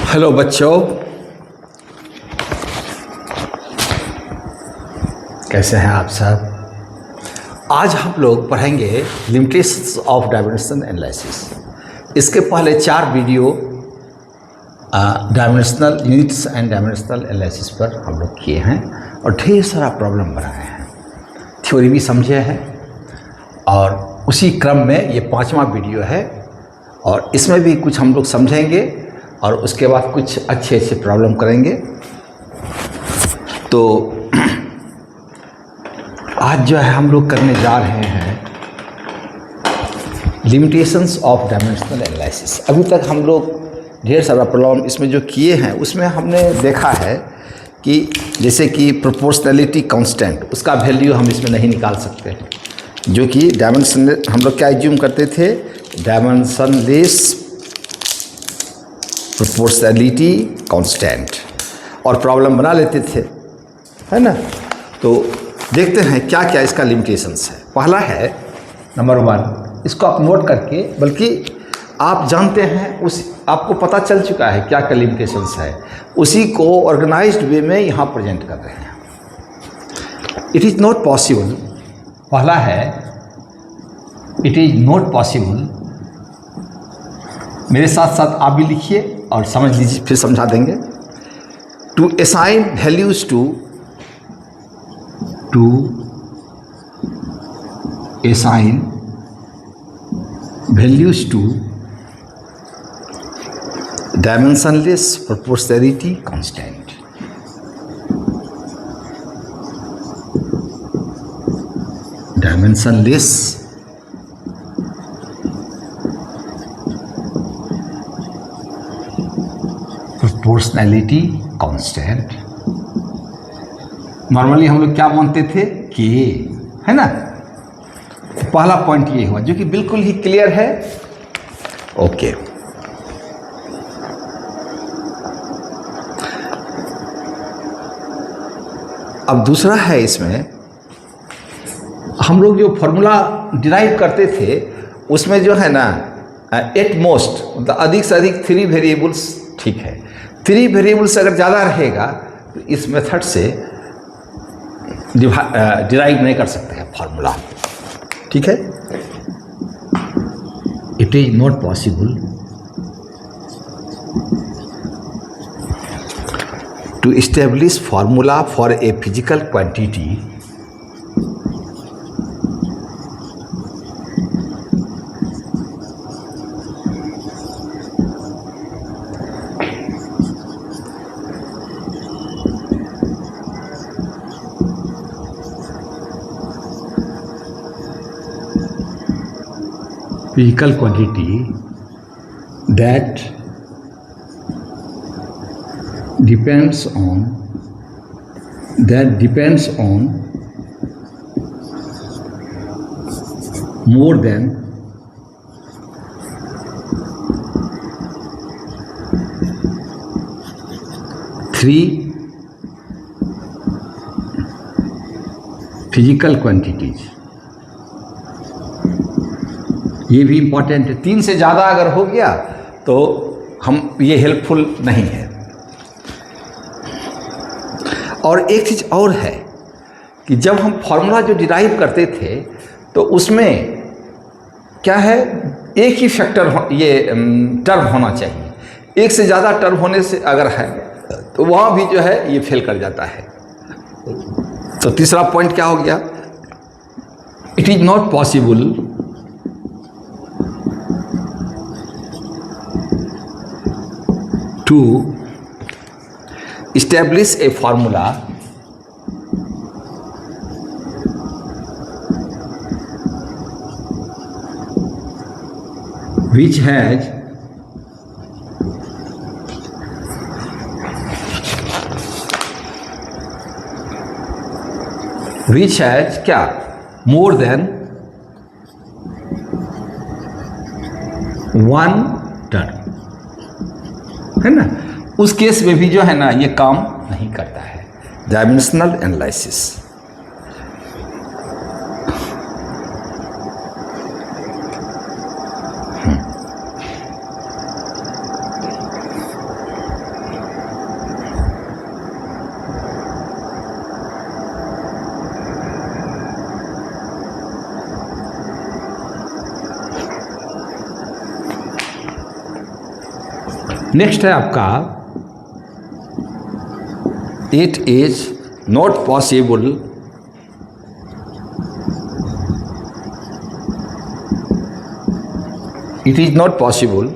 Hello बच्चों, कैसे हैं आप सब। आज हम लोग पढ़ेंगे लिमिटेशंस ऑफ डायमेंशनल एनालिसिस। इसके पहले 4 video dimensional units and dimensional analysis पर हम लोग किए हैं और ढेर सारा प्रॉब्लम बनाए हैं, थ्योरी भी समझे हैं। और उसी क्रम में ये 5वां वीडियो है और इसमें भी कुछ हम लोग समझेंगे और उसके बाद कुछ अच्छे प्रॉब्लम करेंगे। तो आज जो है हम लोग करने जा रहे हैं लिमिटेशंस ऑफ डायमेंशनल एनालिसिस। अभी तक हम लोग ढेर सारा प्रॉब्लम इसमें जो किए हैं उसमें हमने देखा है कि जैसे कि प्रोपोर्शनैलिटी कांस्टेंट, उसका वैल्यू हम इसमें नहीं निकाल सकते, जो कि डायमेंशन हम लोग क्या एज्यूम करते थे, डायमेंशनलेस प्रोपोर्शनैलिटी कांस्टेंट, और प्रॉब्लम बना लेते थे, है ना। तो देखते हैं क्या क्या इसका लिमिटेशंस है। पहला है नंबर 1, इसको आप नोट करके, बल्कि आप जानते हैं, उस आपको पता चल चुका है क्या क्या लिमिटेशंस है, उसी को ऑर्गेनाइज्ड वे में यहाँ प्रेजेंट कर रहे हैं। इट इज़ नॉट पॉसिबल, पहला है इट इज़ नॉट पॉसिबल। मेरे साथ साथ आप भी लिखिए और समझ लीजिए, फिर समझा देंगे। To assign values to assign values to dimensionless proportionality constant. Dimensionless proportionality constant। Normally हम लोग क्या मानते थे कि, है ना। पहला पॉइंट ये हुआ जो कि बिल्कुल ही क्लियर है। ओके, अब दूसरा है, इसमें हम लोग जो फॉर्मूला डिराइव करते थे उसमें जो है ना, एट मोस्ट मतलब अधिक से अधिक 3 वेरिएबल्स, ठीक है। 3 वेरिएबल्स अगर ज़्यादा रहेगा तो इस मेथड से डिराइव नहीं कर सकते हैं फॉर्मूला, ठीक है। It is not possible to establish formula for a physical quantity physical quantity that depends on more than 3 physical quantities। ये भी इम्पॉर्टेंट है, 3 से ज़्यादा अगर हो गया तो हम ये हेल्पफुल नहीं है। और एक चीज़ और है कि जब हम फॉर्मूला जो डिराइव करते थे तो उसमें क्या है, एक ही फैक्टर ये टर्म होना चाहिए। एक से ज़्यादा टर्म होने से अगर है तो वहाँ भी जो है ये फेल कर जाता है। तो तीसरा पॉइंट क्या हो गया, it is not possible to establish a formula which has क्या, more than 1 टर्म, है ना। उस केस में भी जो है ना ये काम नहीं करता है डायमेंशनल एनालिसिस। नेक्स्ट है आपका it is not possible it is not possible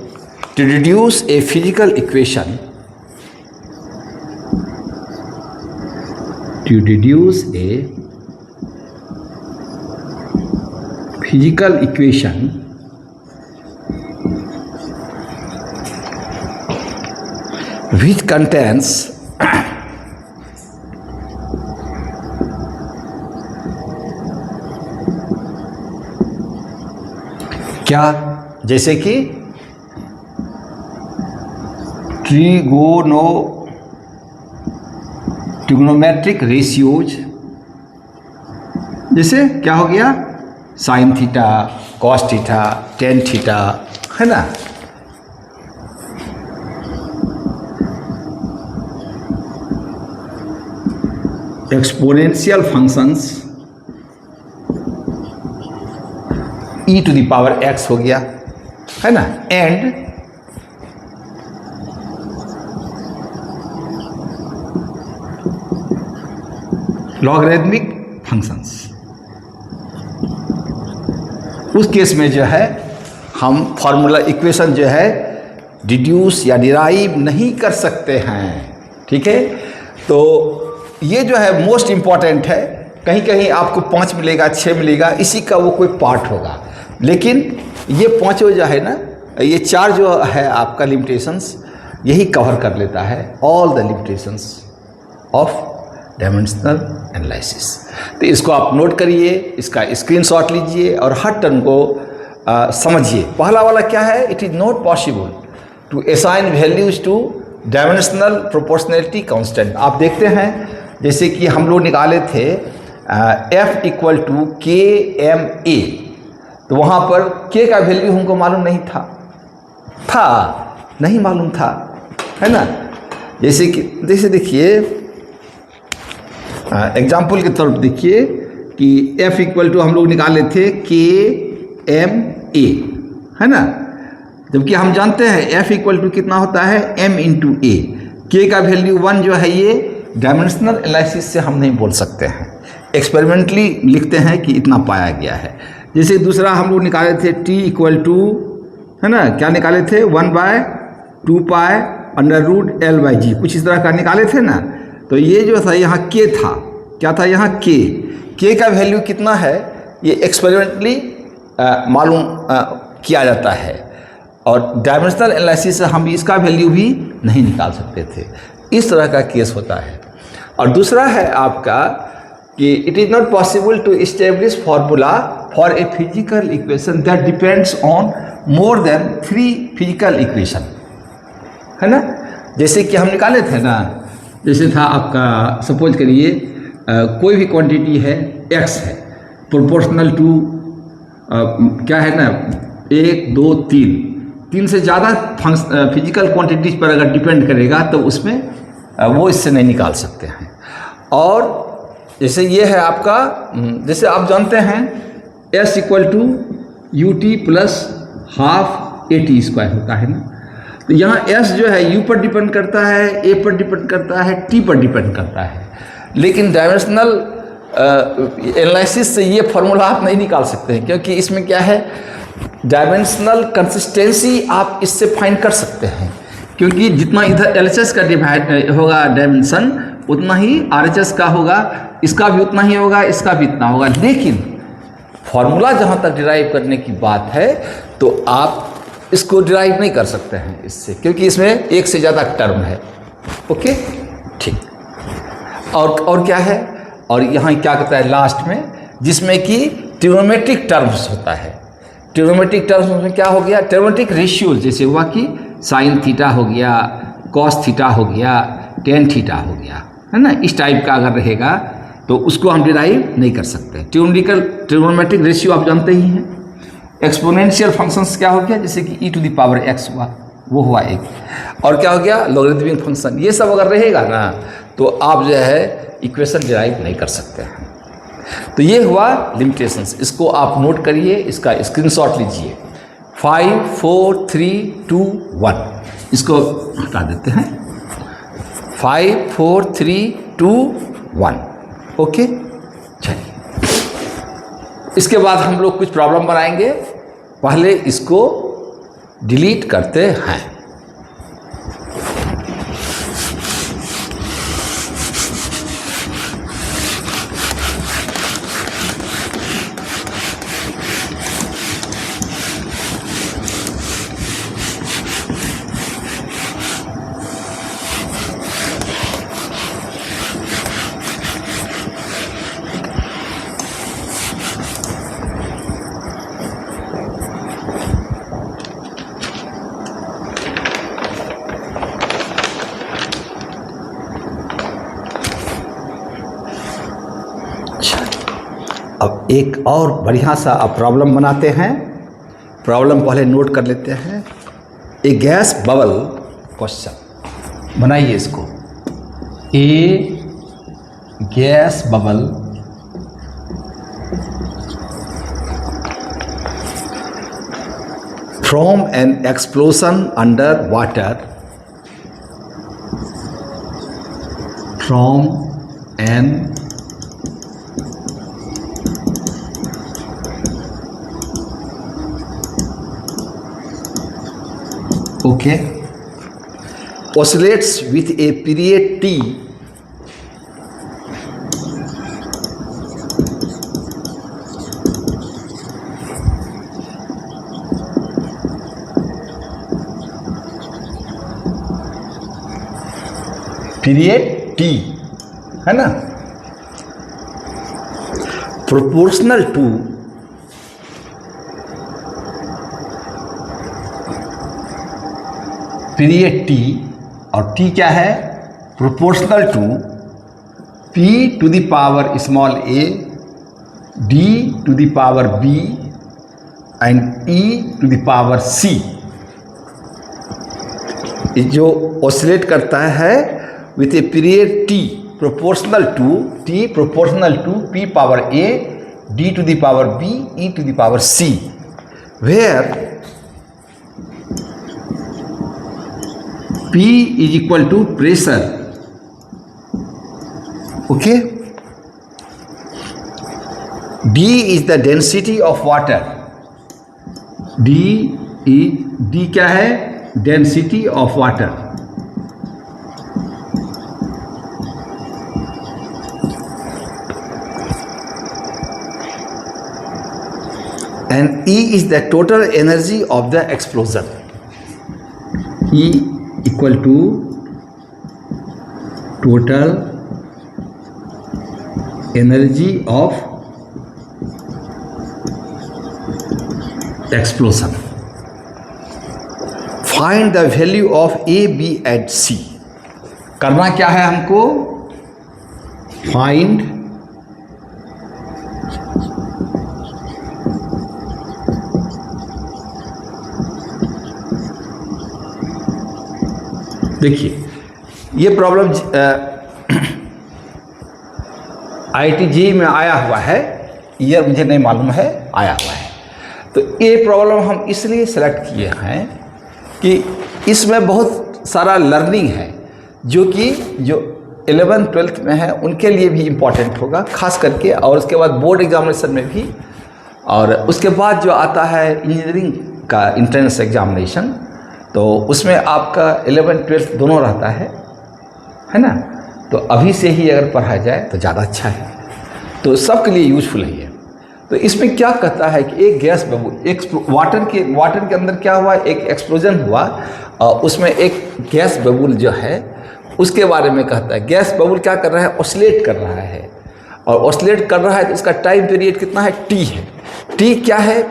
to reduce a physical equation which contains क्या, जैसे कि ट्रिग्नोमेट्रिक रेशियोज, जैसे क्या हो गया sine theta, cos theta, tan theta, है ना। Exponential functions e to the power x हो गया, है ना, एंड लॉगरिथमिक फंक्शंस। उस केस में जो है हम फॉर्मूला इक्वेशन जो है डिड्यूस या डिराइव नहीं कर सकते हैं, ठीक है। तो ये जो है मोस्ट इम्पॉर्टेंट है, कहीं कहीं आपको 5 मिलेगा, 6 मिलेगा, इसी का वो कोई पार्ट होगा, लेकिन ये पांचों जो है ना, ये 4 जो है आपका लिमिटेशंस, यही कवर कर लेता है all the limitations of dimensional analysis. तो इसको आप नोट करिए, इसका स्क्रीनशॉट लीजिए और हर टर्म को समझिए। पहला वाला क्या है, it is not possible to assign values to dimensional proportionality constant. आप देखते हैं जैसे कि हम लोग निकाले थे F इक्वल टू के एम ए, तो वहाँ पर K का वैल्यू हमको मालूम नहीं था, नहीं मालूम था, है ना। जैसे देखिए एग्जाम्पल के तौर पर देखिए कि F इक्वल टू हम लोग निकाले थे के एम ए, है ना, जबकि हम जानते हैं F इक्वल टू कितना होता है m इंटू ए। K का वैल्यू 1 जो है ये डायमेंशनल एनालिसिस से हम नहीं बोल सकते हैं, एक्सपेरिमेंटली लिखते हैं कि इतना पाया गया है। जैसे दूसरा हम लोग निकाले थे T इक्वल टू, है ना, क्या निकाले थे 1/2 pi under root L by g, कुछ इस तरह का निकाले थे ना। तो ये जो था यहाँ K था, क्या था यहाँ K का वैल्यू कितना है ये एक्सपेरिमेंटली मालूम किया जाता है, और डायमेंशनल एनालिसिस से हम इसका वैल्यू भी नहीं निकाल सकते थे। इस तरह का केस होता है। और दूसरा है आपका कि it is not possible to establish formula for a physical equation that depends on more than 3 physical equation, है ना। जैसे कि हम निकाले थे ना, जैसे था आपका सपोज करिए कोई भी क्वांटिटी है x है, प्रोपोर्शनल टू क्या है ना 1 2 3 से ज़्यादा फिजिकल क्वांटिटीज पर अगर डिपेंड करेगा तो उसमें वो इससे नहीं निकाल सकते हैं। और जैसे ये है आपका, जैसे आप जानते हैं S equal to u t plus half a t square होता है ना। तो यहाँ S जो है U पर डिपेंड करता है, A पर डिपेंड करता है, T पर डिपेंड करता है, लेकिन डायमेंशनल एनालिसिस से ये फार्मूला आप नहीं निकाल सकते हैं, क्योंकि इसमें क्या है डायमेंशनल कंसिस्टेंसी आप इससे फाइंड कर सकते हैं, क्योंकि जितना इधर LHS का डिवाइड होगा डायमेंशन, उतना ही RHS का होगा, इसका भी उतना ही होगा, इसका भी इतना होगा। लेकिन फार्मूला जहाँ तक डिराइव करने की बात है तो आप इसको डिराइव नहीं कर सकते हैं इससे, क्योंकि इसमें एक से ज़्यादा टर्म है। ओके, ठीक। और क्या है, और यहाँ क्या कहता है लास्ट में, जिसमें कि ट्रिग्नोमेट्रिक टर्म्स होता है। ट्रिग्नोमेट्रिक टर्म्स में क्या हो गया, ट्रिग्नोमेट्रिक रेशियोज, जैसे हुआ कि साइन थीटा हो गया, कॉस थीटा हो गया, टेन थीटा हो गया, है ना। इस टाइप का अगर रहेगा तो उसको हम डिराइव नहीं कर सकते। ट्रिग्नोमेट्रिक रेशियो आप जानते ही हैं। एक्सपोनेंशियल फंक्शंस क्या हो गया, जैसे कि e to the power x हुआ, वो हुआ एक। और क्या हो गया लॉगरिथमिक फंक्शन। ये सब अगर रहेगा ना तो आप जो है इक्वेशन डिराइव नहीं कर सकते हैं। तो ये हुआ लिमिटेशंस, इसको आप नोट करिए, इसका स्क्रीनशॉट लीजिए। 5 4 3 2 1, इसको हटा देते हैं। 5 4 3 2 1, ओके। चलिए, इसके बाद हम लोग कुछ प्रॉब्लम बनाएंगे। पहले इसको डिलीट करते हैं। अब एक और बढ़िया सा अब प्रॉब्लम बनाते हैं। प्रॉब्लम पहले नोट कर लेते हैं। ए गैस बबल क्वेश्चन बनाइए इसको। A gas bubble from an explosion under water, from an okay, oscillates with a period t है ना, प्रोपोर्शनल टू पीरियड टी, और टी क्या है, proportional to p to the power small a, d to the power b and e to the power c, जो oscillate करता है with a period t proportional to p power a, d to the power b, e to the power c, where P is equal to pressure, okay. D is the density of water. D क्या है, density of water. And E is the total energy of the explosion. E equal to total energy of explosion. Find the value of A, B and C. करना क्या है हमको, find देखिए ये problem IIT JEE में आया हुआ है, ईयर मुझे नहीं मालूम है, आया हुआ है। तो ये प्रॉब्लम हम इसलिए सेलेक्ट किए हैं कि इसमें बहुत सारा लर्निंग है जो कि जो 11th 12th में है उनके लिए भी इम्पॉर्टेंट होगा खास करके, और उसके बाद बोर्ड एग्जामिनेशन में भी, और उसके बाद जो आता है इंजीनियरिंग का इंट्रेंस एग्जामिनेशन, तो उसमें आपका 11th 12th दोनों रहता है ना। तो अभी से ही अगर पढ़ा जाए तो ज़्यादा अच्छा है, तो सबके लिए यूजफुल है ये। तो इसमें क्या कहता है कि एक गैस बबूल, एक वाटर के अंदर क्या हुआ, एक एक्सप्लोजन हुआ और उसमें एक गैस बबूल जो है उसके बारे में कहता है। गैस बबूल क्या कर रहा है, ऑसिलेट कर रहा है, और ऑसिलेट कर रहा है तो इसका टाइम पीरियड कितना है, टी है। टी क्या है,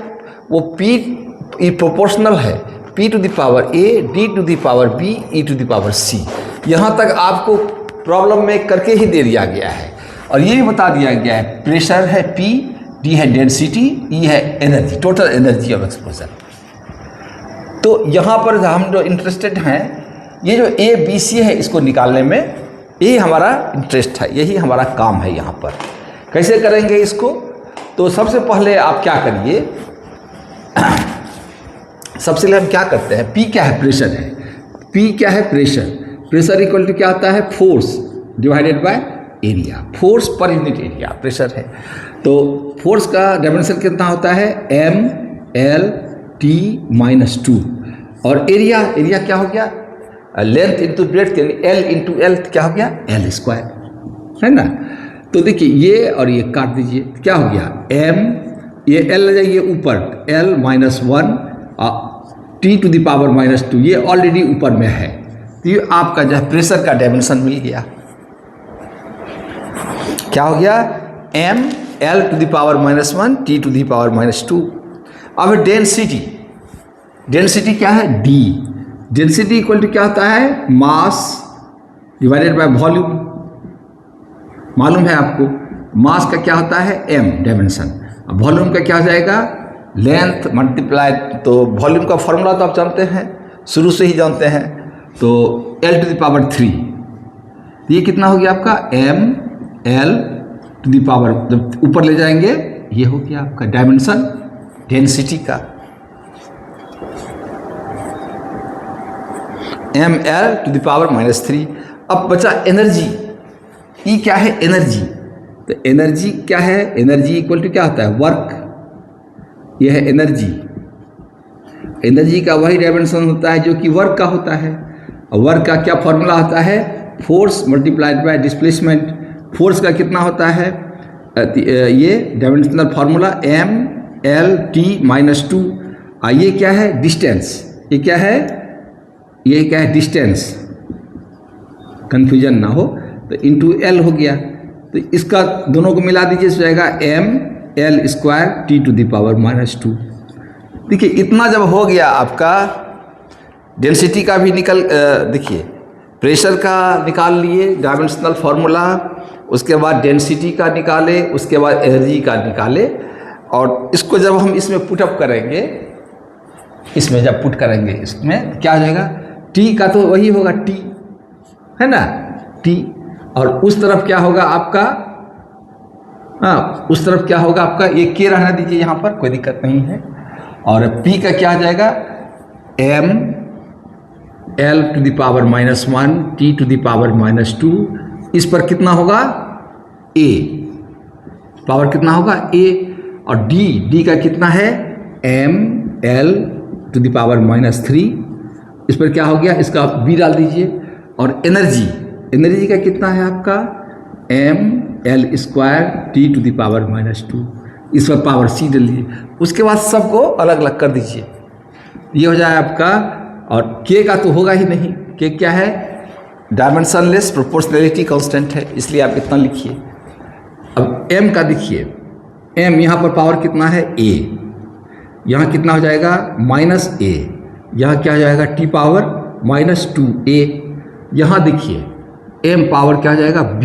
वो पी प्रोपोर्शनल है, p to the power a, d to the power b, e to the power c। यहाँ तक आपको प्रॉब्लम में करके ही दे दिया गया है, और ये भी बता दिया गया है प्रेशर है p, d है डेंसिटी, e है energy, total energy of explosion. तो यहाँ पर हम जो इंटरेस्टेड हैं, ये जो a b c है इसको निकालने में, यही हमारा इंटरेस्ट है, यही हमारा काम है। यहाँ पर कैसे करेंगे इसको, तो सबसे पहले आप क्या करिए, सबसे पहले हम क्या करते हैं, P क्या है, प्रेशर है। P क्या है, प्रेशर। प्रेशर इक्वल टू क्या होता है, force divided by area, force per unit area pressure है। तो फोर्स का डायमेंशन कितना होता है, M/L/T-2 और एरिया क्या हो गया, लेंथ इंटू ब्रेड्थ यानी L इंटू L क्या हो गया, L स्क्वायर, है ना। तो देखिए ये और ये काट दीजिए, क्या हो गया, M, ये L ले जाइए ऊपर, L-1 T⁻², ये ऑलरेडी ऊपर में है। तो ये आपका जो है प्रेशर का डायमेंशन मिल गया। क्या हो गया, M/L⁻⁻1 T⁻²। अब डेंसिटी क्या है, D। डेंसिटी इक्वल टू क्या होता है, मास डिवाइडेड बाय वॉल्यूम। मालूम है आपको, मास का क्या होता है, M डायमेंशन, वॉल्यूम का क्या हो जाएगा, लेंथ मल्टीप्लाई। तो वॉल्यूम का फॉर्मूला तो आप जानते हैं, शुरू से ही जानते हैं, तो L⁻3। ये कितना हो गया आपका, M/L⁻, जब ऊपर ले जाएंगे ये हो गया आपका डायमेंशन डेंसिटी का, M/L⁻3। अब बचा एनर्जी, E क्या है, एनर्जी। तो एनर्जी क्या है, एनर्जी इक्वल टू क्या होता है, वर्क। यह है एनर्जी। एनर्जी का वही डायमेंशन होता है जो कि वर्क का होता है। और वर्क का क्या फॉर्मूला होता है, force multiplied by displacement. Force का कितना होता है, ये डायमेंशनल फार्मूला M/L⁻T-2। ये क्या है, डिस्टेंस। ये क्या है, ये क्या है, डिस्टेंस, कंफ्यूजन ना हो, तो इंटू L हो गया। तो इसका दोनों को मिला दीजिए, इस जाएगा M/L² T⁻²। देखिए इतना जब हो गया आपका, डेंसिटी का भी देखिए प्रेशर का निकाल लिए डायमेंशनल फार्मूला, उसके बाद डेंसिटी का निकाले, उसके बाद एनर्जी का निकाले। और इसको जब हम इसमें पुटअप करेंगे, इसमें जब पुट करेंगे इसमें क्या हो जाएगा, T का तो वही होगा T, है ना, T। और उस तरफ क्या होगा आपका, उस तरफ क्या होगा आपका, ये K रहना दीजिए यहाँ पर, कोई दिक्कत नहीं है। और P का क्या आ जाएगा, M/L⁻⁻1 T⁻²। इस पर कितना होगा, A, पावर कितना होगा, A। और D का कितना है, M/L⁻3। इस पर क्या हो गया, इसका B डाल दीजिए। और एनर्जी का कितना है आपका, M/L² T⁻²। इस पर पावर C डाल दीजिए। उसके बाद सबको अलग अलग कर दीजिए, ये हो जाए आपका। और K का तो होगा ही नहीं, K क्या है, डायमेंशनलेस प्रोपोर्शनैलिटी कांस्टेंट है, इसलिए आप इतना लिखिए। अब M का देखिए, M यहाँ पर पावर कितना है, A। यहाँ कितना हो जाएगा, -A। यहाँ क्या हो जाएगा, T⁻²A। यहाँ देखिए M पावर क्या हो जाएगा, B।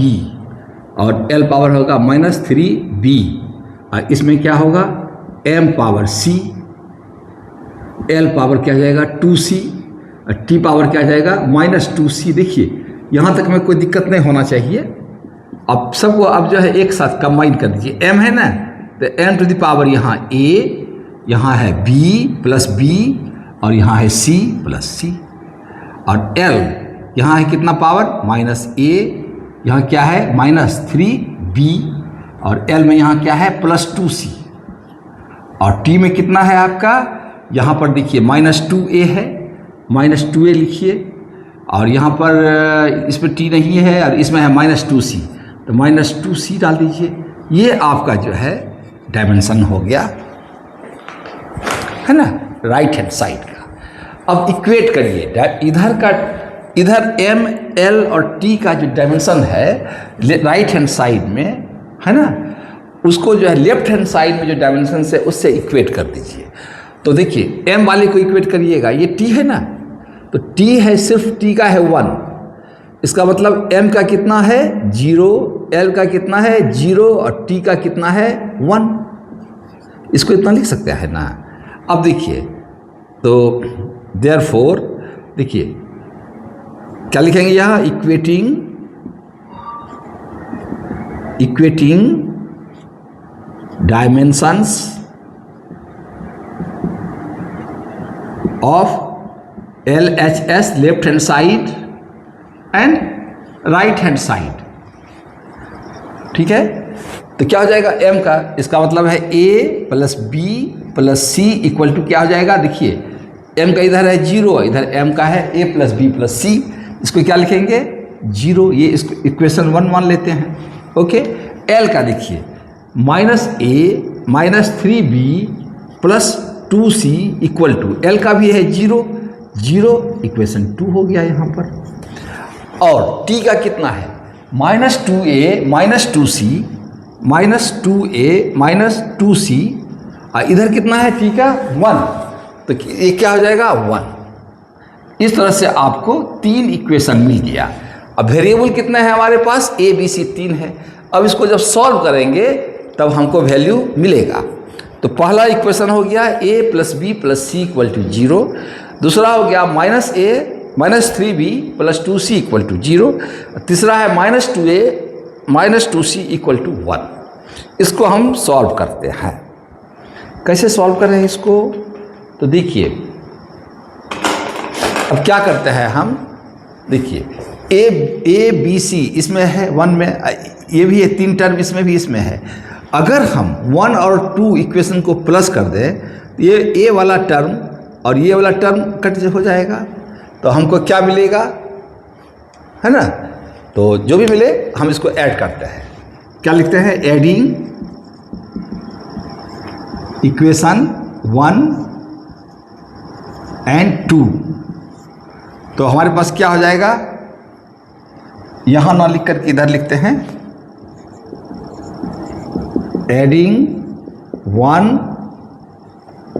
और L पावर होगा -3B। और इसमें क्या होगा, M⁻C, L पावर क्या हो जाएगा, 2C। और T पावर क्या हो जाएगा, -2C। देखिए यहाँ तक में कोई दिक्कत नहीं होना चाहिए। अब सबको अब जो है एक साथ कंबाइन कर दीजिए, M है ना, तो M⁻, यहाँ A, यहाँ है B + B, और यहाँ है C + C। और L यहाँ है कितना पावर, -A, यहाँ क्या है, -3B। और L में यहाँ क्या है, +2C। और T में कितना है आपका, यहाँ पर देखिए -2A है, -2A लिखिए। और यहाँ पर इसमें T नहीं है, और इसमें है -2C, तो -2C डाल दीजिए। ये आपका जो है डायमेंशन हो गया, है ना, राइट हैंड साइड का। अब इक्वेट करिए, इधर M, L और T का जो डायमेंशन है राइट हैंड साइड में, है ना, उसको जो है लेफ्ट हैंड साइड में जो डायमेंशन है उससे इक्वेट कर दीजिए। तो देखिए M वाले को इक्वेट करिएगा, ये T है ना, तो T है, सिर्फ T का है 1। इसका मतलब M का कितना है, 0, L का कितना है, 0, और T का कितना है, 1। इसको इतना लिख सकते हैं ना। अब देखिए, तो देयरफॉर देखिए क्या लिखेंगे यहाँ, equating dimensions of LHS left hand side and right hand side, ठीक है। तो क्या हो जाएगा m का, इसका मतलब है a plus b plus c equal to क्या हो जाएगा, देखिए m का इधर है 0, इधर m का है a प्लस बी प्लस सी, इसको क्या लिखेंगे 0, ये इसको इक्वेशन 1 मान लेते हैं। ओके, l का देखिए minus a minus 3b plus 2c equal to, l का भी है 0, 0 इक्वेशन 2 हो गया यहाँ पर। और t का कितना है minus 2a minus 2c minus 2a minus 2c, इधर कितना है t का 1, तो ये क्या हो जाएगा 1। इस तरह से आपको 3 इक्वेशन मिल गया। अब वेरिएबल कितना है हमारे पास, a b c 3 है। अब इसको जब सॉल्व करेंगे तब हमको वैल्यू मिलेगा। तो पहला इक्वेशन हो गया a plus b plus c equal to 0, दूसरा हो गया minus a minus 3b plus 2c equal to 0, तीसरा है minus 2a minus 2c equal to 1। इसको हम सॉल्व करते हैं। कैसे सॉल्व करें इसको, तो देखिए अब क्या करते हैं हम, देखिए a b c इसमें है 1 में, ये भी है 3 टर्म इसमें भी, इसमें है। अगर हम 1 और 2 इक्वेशन को प्लस कर दें, ये a वाला टर्म और ये वाला टर्म कट हो जाएगा, तो हमको क्या मिलेगा, है ना। तो जो भी मिले हम इसको ऐड करते हैं। क्या लिखते हैं, एडिंग इक्वेशन 1 एंड 2। तो हमारे पास क्या हो जाएगा, यहां ना लिख करके इधर लिखते हैं, एडिंग 1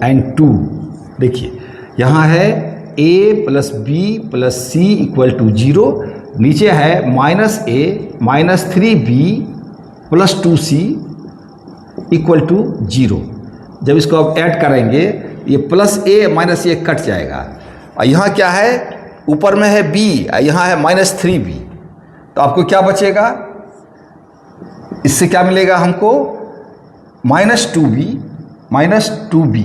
एंड 2। देखिए यहाँ है a plus b plus c equal to 0, नीचे है minus a minus 3b plus 2c equal to 0। जब इसको आप ऐड करेंगे ये plus a minus a cut जाएगा, और यहाँ क्या है, ऊपर में है b, यहाँ है माइनस 3b, तो आपको क्या बचेगा, इससे क्या मिलेगा हमको, minus 2b minus 2b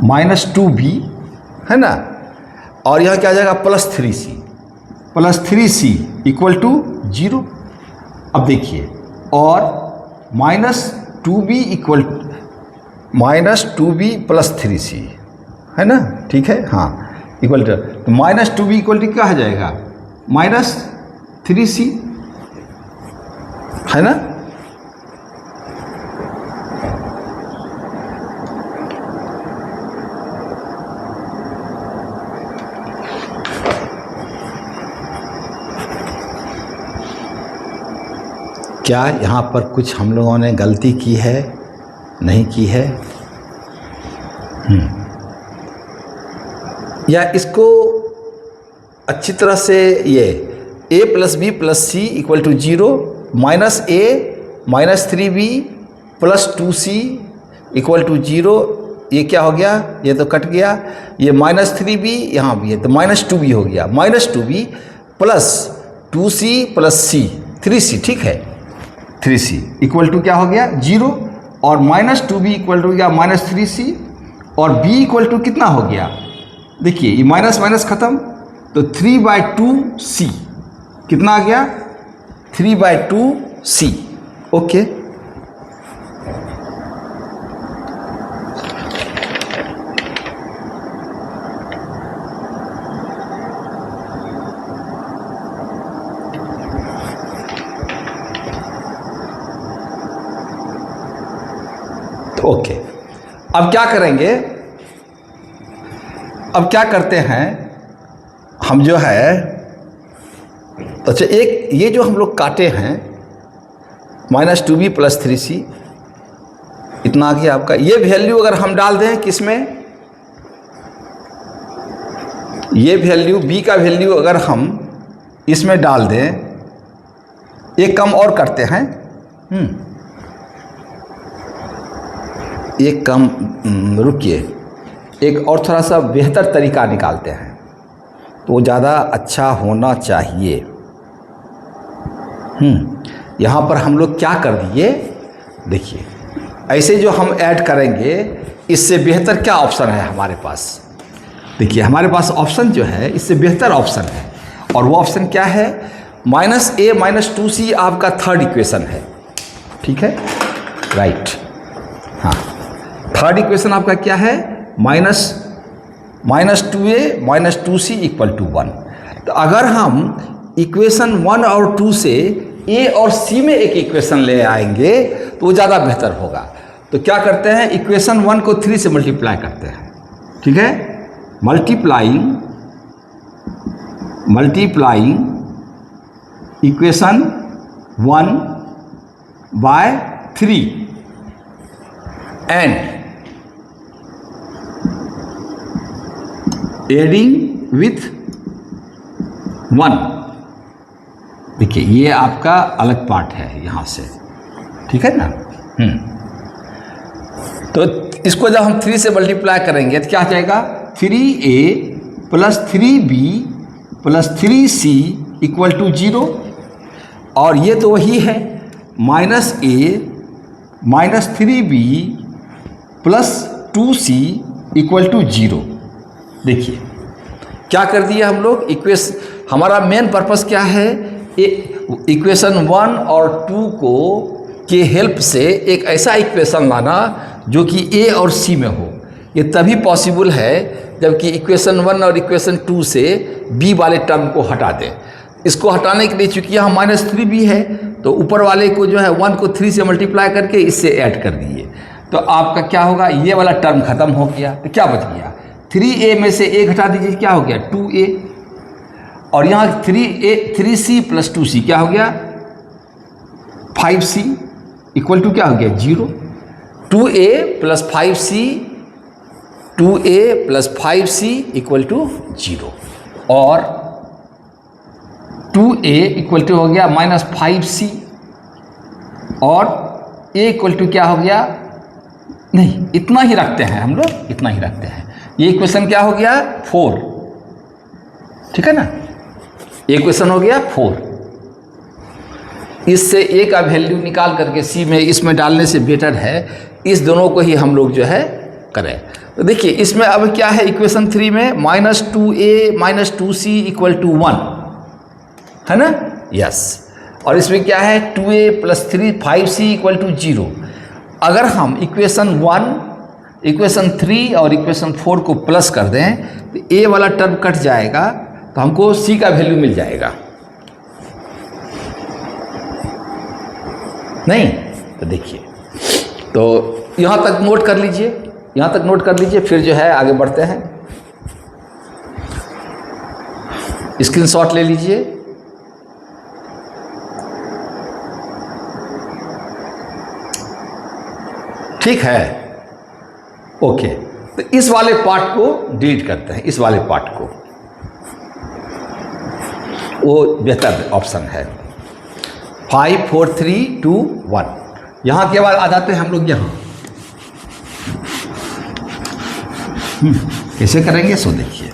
minus 2b, है ना। और यहाँ क्या आ जाएगा प्लस 3c इक्वल टू 0। अब देखिए, और minus 2b equal minus 2b plus 3c, है ना, ठीक है, हाँ इक्वल टू, तो माइनस 2b इक्वल टू क्या हो जाएगा, माइनस 3c, है ना। क्या यहाँ पर कुछ हम लोगों ने गलती की है, नहीं की है, या इसको अच्छी तरह से, ये a plus b plus c equal to 0 minus a minus 3b plus 2c equal to 0, ये क्या हो गया, ये तो कट गया, ये माइनस 3b यहाँ भी है तो माइनस 2b हो गया, minus 2b plus 2c plus c 3c, ठीक है, 3c इक्वल टू क्या हो गया 0, और माइनस 2b इक्वल टू गया माइनस 3c, और b इक्वल टू कितना हो गया, देखिए ये माइनस माइनस खत्म, तो 3/2c कितना आ गया, 3/2c। ओके, ओके, अब क्या करेंगे, अब क्या करते हैं हम, जो है अच्छा एक ये जो हम लोग काटे हैं माइनस 2b प्लस 3c, इतना आ गया आपका। ये वैल्यू अगर हम डाल दें किसमें, ये वैल्यू b का वैल्यू अगर हम इसमें डाल दें, एक कम और करते हैं, एक कम, रुकिए, एक और थोड़ा सा बेहतर तरीका निकालते हैं तो वो ज़्यादा अच्छा होना चाहिए। यहाँ पर हम लोग क्या कर दिए, देखिए ऐसे जो हम ऐड करेंगे, इससे बेहतर क्या ऑप्शन है हमारे पास? देखिए हमारे पास ऑप्शन जो है इससे बेहतर ऑप्शन है, और वो ऑप्शन क्या है? -a - 2c आपका थर्ड इक्वेशन है, ठीक है, राइट। हाँ, थर्ड इक्वेशन आपका क्या है? -2a - 2c = 1। तो अगर हम इक्वेशन 1 और 2 से a और c में एक इक्वेशन ले आएंगे तो वो ज़्यादा बेहतर होगा। तो क्या करते हैं, इक्वेशन 1 को 3 से मल्टीप्लाई करते हैं, ठीक है, multiplying equation 1 by 3 and adding with 1। देखिए ये आपका अलग पार्ट है यहाँ से, ठीक है ना। तो इसको जब हम 3 से मल्टीप्लाई करेंगे तो क्या आ जाएगा? 3a + 3b + 3c = 0। और ये तो वही है, -a - 3b + 2c = 0। देखिए क्या कर दिया हम लोग, हमारा मेन पर्पस क्या है? इक्वेशन 1 और 2 को के हेल्प से एक ऐसा इक्वेशन लाना जो कि a और c में हो। ये तभी पॉसिबल है जबकि इक्वेशन 1 और इक्वेशन 2 से b वाले टर्म को हटा दें। इसको हटाने के लिए चूंकि यहाँ -3b है तो ऊपर वाले को जो है 1 को 3 से मल्टीप्लाई करके इससे ऐड कर दिए, तो आपका क्या होगा? ये वाला टर्म खत्म हो गया। तो क्या बच गया? 3a में से a घटा दीजिए, क्या हो गया? 2a। और यहाँ 3c + 2c क्या हो गया? 5c = क्या हो गया? 0। 2a + 5c = 0। और 2a = हो गया -5c, और a = क्या हो गया? नहीं, इतना ही रखते हैं हम लोग, इतना ही रखते हैं। ये इक्वेशन क्या हो गया? 4, ठीक है ना। ये इक्वेशन हो गया 4। इससे a का वैल्यू निकाल करके c में इसमें डालने से बेटर है इस दोनों को ही हम लोग जो है करें। तो देखिए इसमें अब क्या है, इक्वेशन 3 में -2a - 2c = 1 है ना, यस। और इसमें क्या है? 2a + 5c = 0। अगर हम इक्वेशन 1, इक्वेशन 3 और इक्वेशन 4 को प्लस कर दें तो a वाला टर्म कट जाएगा, तो हमको c का वैल्यू मिल जाएगा, नहीं? तो देखिए, तो यहाँ तक नोट कर लीजिए, यहाँ तक नोट कर लीजिए, फिर जो है आगे बढ़ते हैं। स्क्रीनशॉट ले लीजिए। ठीक है, ओके। तो इस वाले पार्ट को डिलीट करते हैं, इस वाले पार्ट को, वो बेहतर ऑप्शन है। 5 4 3 2 1। यहाँ के बाद आ जाते हैं हम लोग यहाँ। कैसे करेंगे सो देखिए,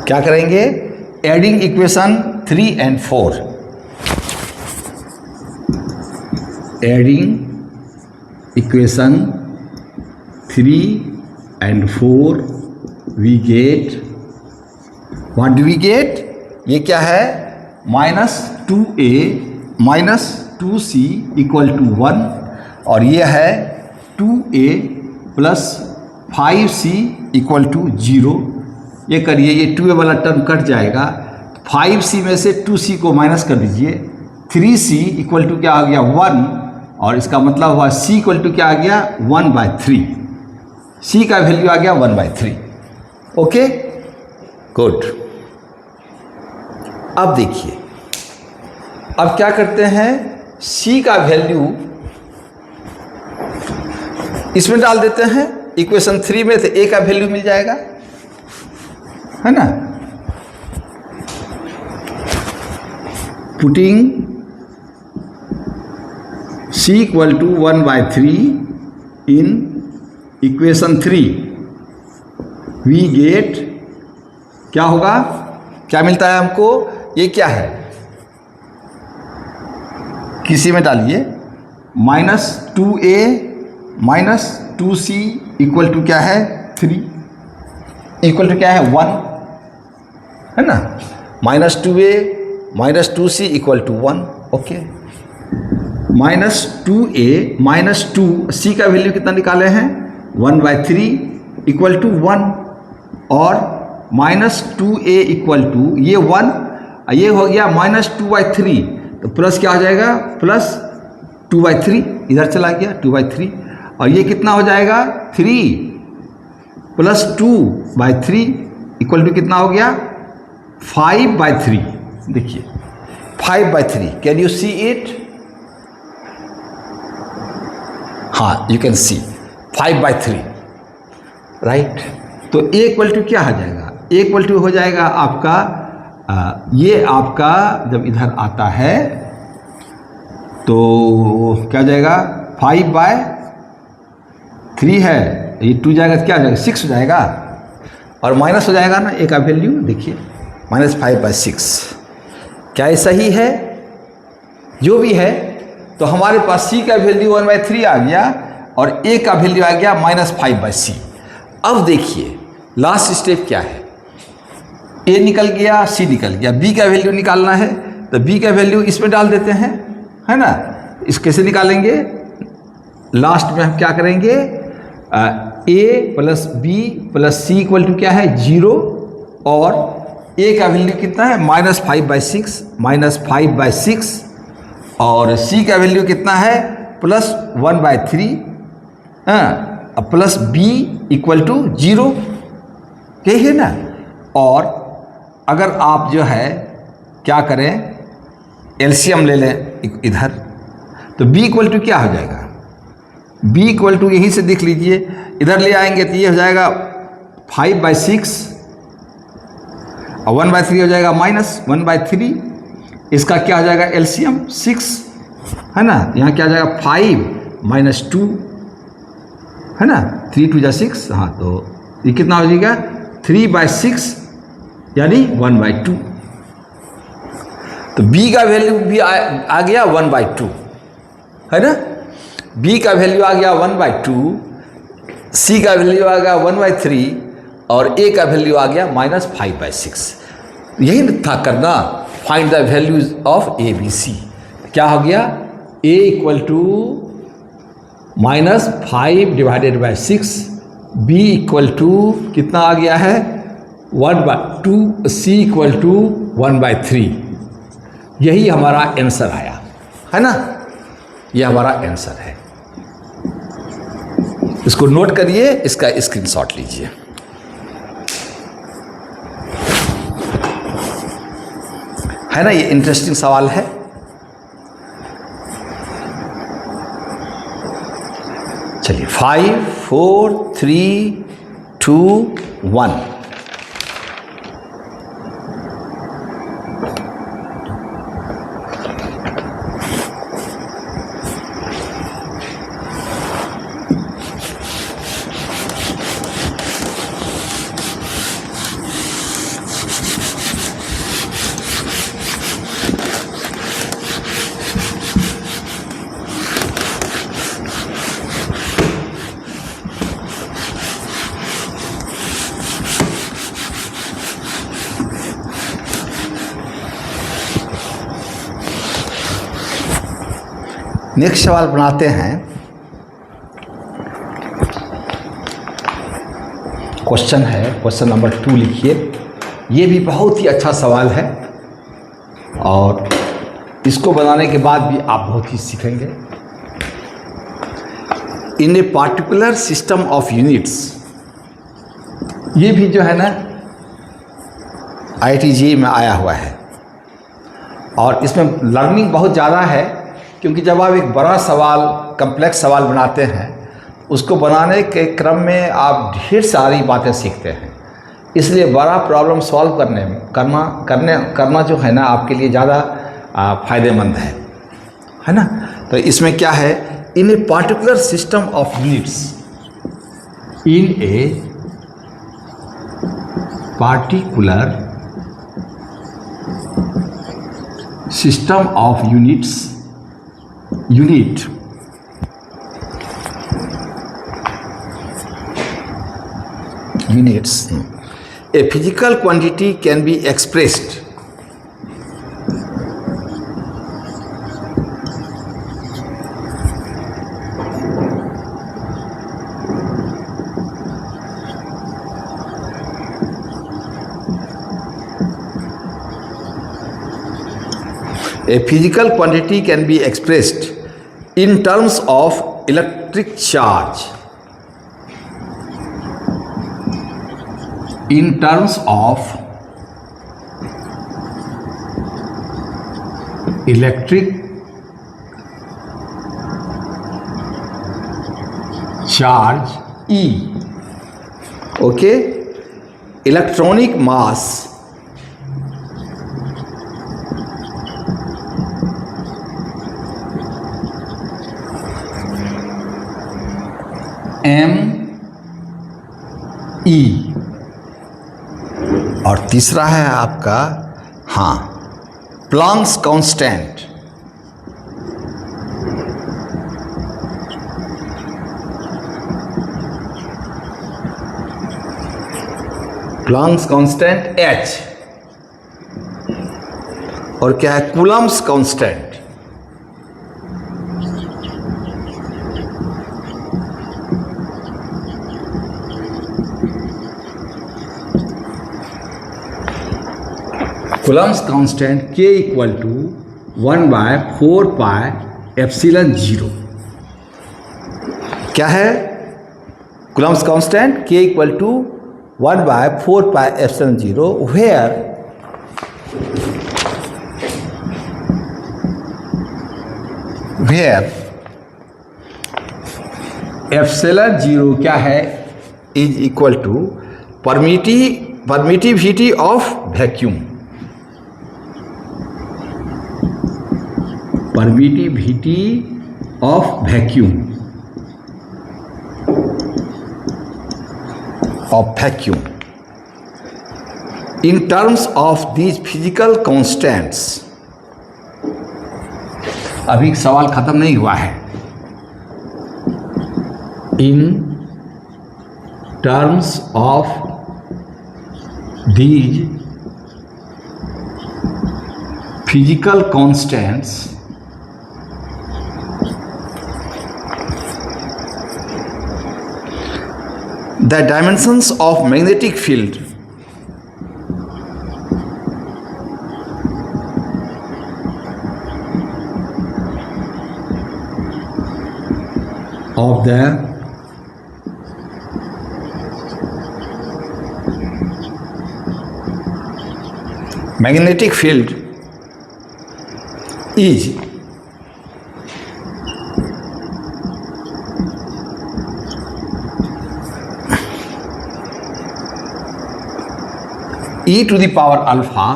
क्या करेंगे? Adding equation 3 and 4। Adding equation 3 and 4 we get, what do we get? ये क्या है? -2a - 2c = 1, और ये है 2a + 5c = 0। ये करिए, ये 2a वाला टर्म कट जाएगा, 5c में से 2c को माइनस कर दीजिए, 3c = क्या आ गया? 1, और इसका मतलब हुआ c = क्या आ गया? 1/3। c का वैल्यू आ गया 1/3। Okay, good. अब देखिए, अब क्या करते हैं? c का वैल्यू इसमें डाल देते हैं। इक्वेशन 3 में तो a का वैल्यू मिल जाएगा, है ना। Putting c = 1/3 in equation 3 we get, क्या होगा? क्या मिलता है हमको? ये क्या है? किसी में डालिए, -2a -2c इक्वल टू क्या है 3, इक्वल टू क्या है 1, है ना। -2a -2c equal to 1, okay. -2a -2c का वैल्यू कितना निकाले हैं 1/3 इक्वल टू 1, और -2a इक्वल टू ये 1, ये हो गया -2/3, तो प्लस क्या हो जाएगा प्लस 2/3, इधर चला गया 2/3, और ये कितना हो जाएगा 3 प्लस 2/3 इक्वल टू कितना हो गया 5/3। देखिए 5/3, कैन यू सी इट? हाँ, यू कैन सी 5/3, राइट। तो a इक्वल टू क्या हो जाएगा, a इक्वल टू हो जाएगा आपका ये आपका जब इधर आता है तो क्या हो जाएगा 5/3 है, ये 2 जाएगा तो क्या हो जाएगा 6 हो जाएगा, और माइनस हो जाएगा ना a का वैल्यू, देखिए -5/6। क्या ये सही है? जो भी है, तो हमारे पास c का वैल्यू 1/3 आ गया और a का वैल्यू आ गया -5/c। अब देखिए लास्ट स्टेप क्या है, a निकल गया, c निकल गया, b का वैल्यू निकालना है, तो b का वैल्यू इसमें डाल देते हैं, है ना। इस कैसे निकालेंगे, लास्ट में हम क्या करेंगे a plus b plus c equal to क्या है 0, और a का वैल्यू कितना है -5/6 और c का वैल्यू कितना है +1/3, प्लस b इक्वल टू 0, यही है ना। और अगर आप जो है क्या करें एलसीएम ले लें इधर, तो b इक्वल टू क्या हो जाएगा, b इक्वल टू यहीं से देख लीजिए, इधर ले आएंगे तो ये हो जाएगा 5/6 और 1/3 हो जाएगा -1/3, इसका क्या हो जाएगा एलसीएम 6, है ना। यहाँ क्या हो जाएगा 5 - 2, है ना, 3 2 = 6, हाँ, तो ये कितना हो जाएगा 3/6 यानी 1/2। तो b का वैल्यू भी आ गया 1/2, है ना। b का वैल्यू आ गया 1/2, c का वैल्यू आ गया 1/3 और a का वैल्यू आ गया -5/6। यही था करना, find the values of a b c। क्या हो गया a equal to -5/6, b equal to कितना आ गया है 1/2, c इक्वल टू 1/3। यही हमारा आंसर आया, है ना, यह हमारा आंसर है। इसको नोट करिए, इसका स्क्रीनशॉट लीजिए। है ना, ये इंटरेस्टिंग सवाल है। चलिए 5 4 3 2 1। नेक्स्ट सवाल बनाते हैं। क्वेश्चन है, क्वेश्चन नंबर 2 लिखिए। ये भी बहुत ही अच्छा सवाल है और इसको बनाने के बाद भी आप बहुत ही सीखेंगे। In a particular system of units, ये भी जो है ना IIT JEE में आया हुआ है और इसमें लर्निंग बहुत ज़्यादा है, क्योंकि जब आप एक बड़ा सवाल, कम्प्लेक्स सवाल बनाते हैं, उसको बनाने के क्रम में आप ढेर सारी बातें सीखते हैं। इसलिए बड़ा प्रॉब्लम सॉल्व करना जो है ना आपके लिए ज़्यादा फ़ायदेमंद है ना। तो इसमें क्या है, in a particular system of units, in a particular system of units, unit minutes. A physical quantity can be expressed in terms of electric charge. In terms of electric charge E. Okay, electronic mass M E। और तीसरा है आपका Planck's constant. Planck's constant H। और क्या है? Coulomb's constant. Coulomb's constant K equal to 1/4 pi epsilon 0। क्या है? Coulomb's constant K equal to 1/4 pi epsilon 0 where epsilon 0 क्या है? Is equal to permittivity of vacuum. Permittivity of vacuum in terms of these physical constants। अभी सवाल खत्म नहीं हुआ है। In terms of these physical constants the dimensions of magnetic field of the magnetic field is e to the power alpha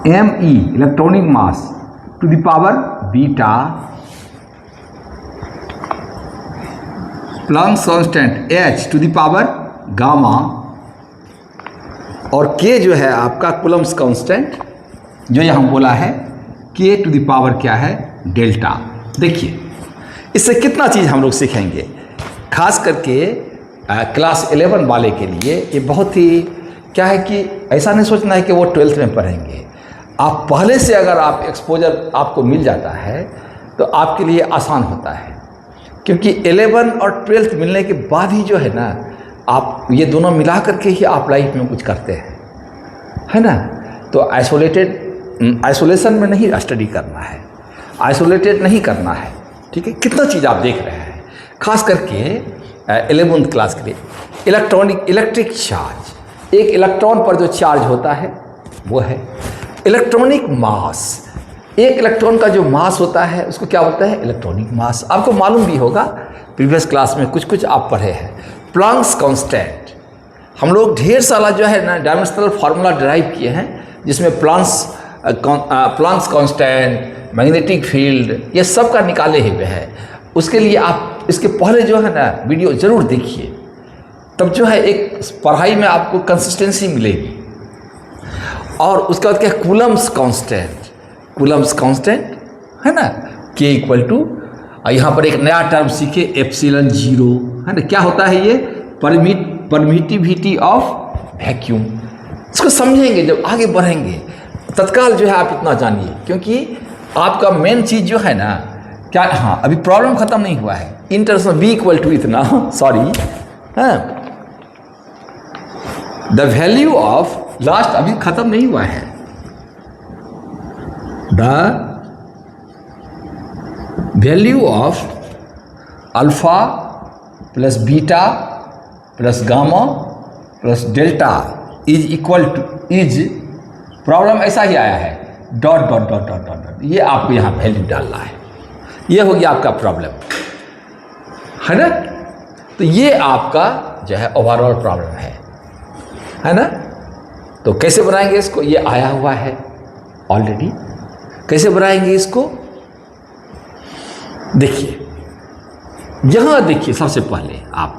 me electronic mass to the power beta Planck's constant h to the power gamma और k जो है आपका Coulomb's constant जो यहाँ बोला है k to the power क्या है? डेल्टा। देखिए इससे कितना चीज़ हम लोग सीखेंगे, खास करके क्लास 11 वाले के लिए ये बहुत ही क्या है कि ऐसा नहीं सोचना है कि वो 12th में पढ़ेंगे। आप पहले से अगर आप एक्सपोजर आपको मिल जाता है तो आपके लिए आसान होता है, क्योंकि 11 और 12th मिलने के बाद ही जो है ना आप ये दोनों मिला करके ही आप लाइफ में कुछ करते हैं, है ना। तो आइसोलेशन में नहीं स्टडी करना है, आइसोलेटेड नहीं करना है, ठीक है। कितना चीज़ आप देख रहे हैं, खास करके 11th क्लास के लिए। इलेक्ट्रिक चार्ज, एक इलेक्ट्रॉन पर जो चार्ज होता है वो है इलेक्ट्रॉनिक मास। एक इलेक्ट्रॉन का जो मास होता है उसको क्या बोलते हैं? इलेक्ट्रॉनिक मास। आपको मालूम भी होगा, प्रीवियस क्लास में कुछ आप पढ़े हैं। प्लैंक्स कांस्टेंट, हम लोग ढेर सारा जो है ना डायमेंशनल फार्मूला डिराइव किए हैं, जिसमें प्लैंक्स कांस्टेंट, मैग्नेटिक फील्ड, ये सब का निकाले हुए हैं। उसके लिए आप इसके पहले जो है ना वीडियो ज़रूर देखिए, तब जो है एक पढ़ाई में आपको कंसिस्टेंसी मिलेगी। और उसके बाद क्या? कूलम्ब्स कांस्टेंट है ना, के इक्वल टू, यहाँ पर एक नया टर्म सीखे एप्सिलॉन जीरो, है ना। क्या होता है ये? Permittivity of vacuum. इसको समझेंगे जब आगे बढ़ेंगे। तत्काल जो है आप इतना जानिए, क्योंकि आपका मेन चीज जो है ना क्या, हाँ अभी प्रॉब्लम खत्म नहीं हुआ है। In terms of b equal to इतना, सॉरी, हाँ द वैल्यू ऑफ लास्ट अभी खत्म नहीं हुआ है, the value of alpha plus beta plus gamma plus delta is equal to, is, problem ऐसा ही आया है, dot dot dot dot dot dot, ये आपको यहाँ वैल्यू डालना है। ये हो गया आपका प्रॉब्लम, है ना। तो ये आपका जो है ओवरऑल प्रॉब्लम है ना। तो कैसे बनाएंगे इसको? ये आया हुआ है ऑलरेडी। कैसे बनाएंगे इसको? देखिए, यहां देखिए, सबसे पहले आप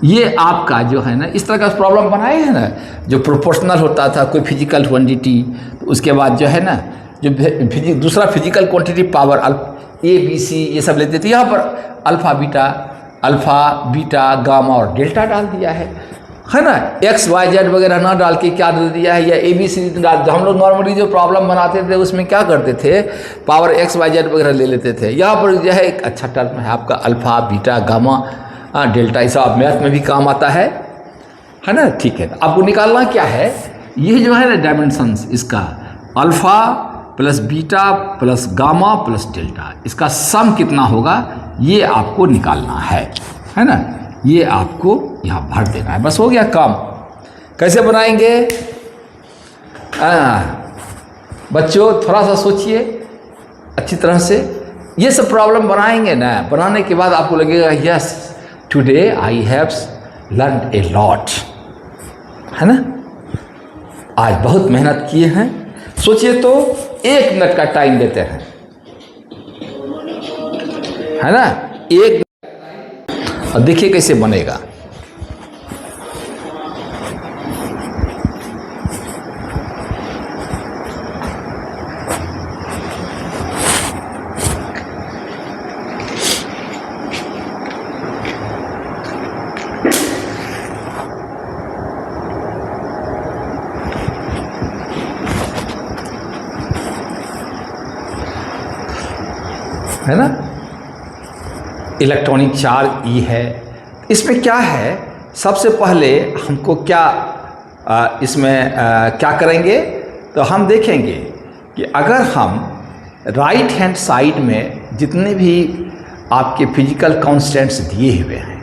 ये आपका जो है ना इस तरह का प्रॉब्लम बनाए हैं ना, जो प्रोपोर्शनल होता था, कोई फिजिकल क्वांटिटी, तो उसके बाद जो है ना जो दूसरा physical quantity power a b c ये सब लेते थे, यहाँ पर अल्फा बीटा गामा और डेल्टा डाल दिया है ना। एक्स वाई जेड वगैरह ना डाल के क्या दे दिया है, या ए बी सी डाल। हम लोग नॉर्मली जो प्रॉब्लम बनाते थे उसमें क्या करते थे, पावर एक्स वाई जेड वगैरह ले लेते थे। यहाँ पर जो है एक अच्छा टर्म है आपका अल्फा बीटा गामा डेल्टा, ये सब मैथ में भी काम आता है ना। ठीक है, आपको निकालना क्या है, ये जो है ना डायमेंशंस, इसका alpha plus beta plus gamma plus delta, इसका सम कितना होगा ये आपको निकालना है ना। ये आपको यहाँ भर देना है, बस हो गया काम। कैसे बनाएंगे? बच्चों थोड़ा सा सोचिए अच्छी तरह से। ये सब प्रॉब्लम बनाएंगे ना, बनाने के बाद आपको लगेगा yes today I have learn a lot, है ना। आज बहुत मेहनत किए हैं। सोचिए तो 1 मिनट का टाइम देते हैं, है ना, 1 और देखिए कैसे बनेगा। है ना, इलेक्ट्रॉनिक चार्ज ई है। इसमें क्या है, सबसे पहले हमको क्या इसमें क्या करेंगे, तो हम देखेंगे कि अगर हम राइट हैंड साइड में जितने भी आपके फिजिकल कांस्टेंट्स दिए हुए हैं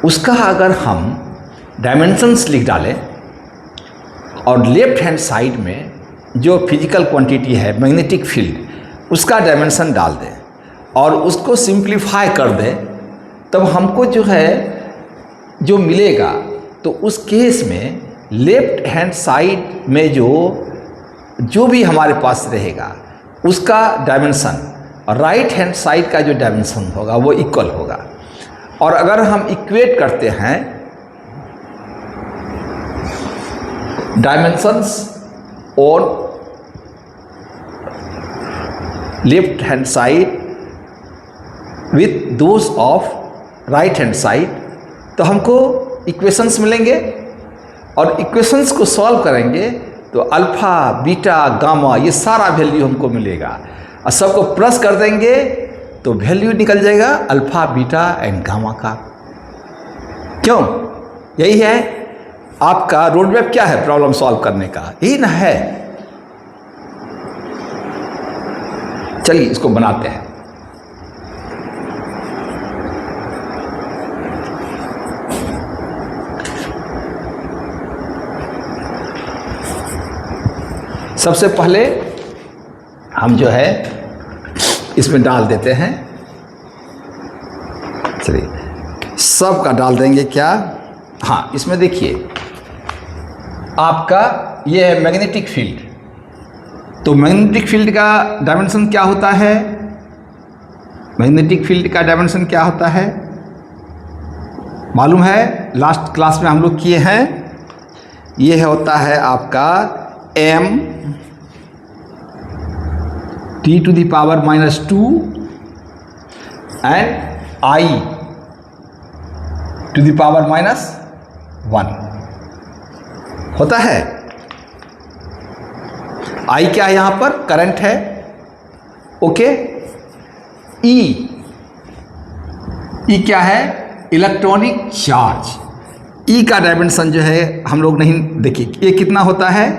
उसका अगर हम डायमेंशंस लिख डालें, और लेफ्ट हैंड साइड में जो फिजिकल क्वांटिटी है मैग्नेटिक फील्ड उसका डायमेंशन डाल दें और उसको सिंप्लीफाई कर दें, तब हमको जो है जो मिलेगा, तो उस केस में लेफ्ट हैंड साइड में जो भी हमारे पास रहेगा उसका डायमेंशन और राइट हैंड साइड का जो डायमेंशन होगा वो इक्वल होगा। और अगर हम इक्वेट करते हैं डायमेंशंस और left hand side with those of right hand side, तो हमको इक्वेशंस मिलेंगे और इक्वेशंस को सॉल्व करेंगे तो अल्फा बीटा गामा ये सारा वैल्यू हमको मिलेगा, और सबको प्लस कर देंगे तो वैल्यू निकल जाएगा अल्फा बीटा एंड गामा का। क्यों? यही है आपका रोड मैप। क्या है प्रॉब्लम सॉल्व करने का? यही ना है। चलिए इसको बनाते हैं। सबसे पहले हम जो है इसमें डाल देते हैं, चलिए सब का डाल देंगे। क्या? हाँ, इसमें देखिए आपका ये है मैग्नेटिक फील्ड, तो मैग्नेटिक फील्ड का डायमेंशन क्या होता है? मैग्नेटिक फील्ड का डायमेंशन क्या होता है मालूम है? लास्ट क्लास में हम लोग किए हैं। ये होता है आपका m t to the power -2 and I to the power -1 होता है। आई क्या है यहां पर? करंट है। ओके। ई क्या है? Electronic charge. ई का डायमेंशन जो है हम लोग नहीं, देखिए ये कितना होता है।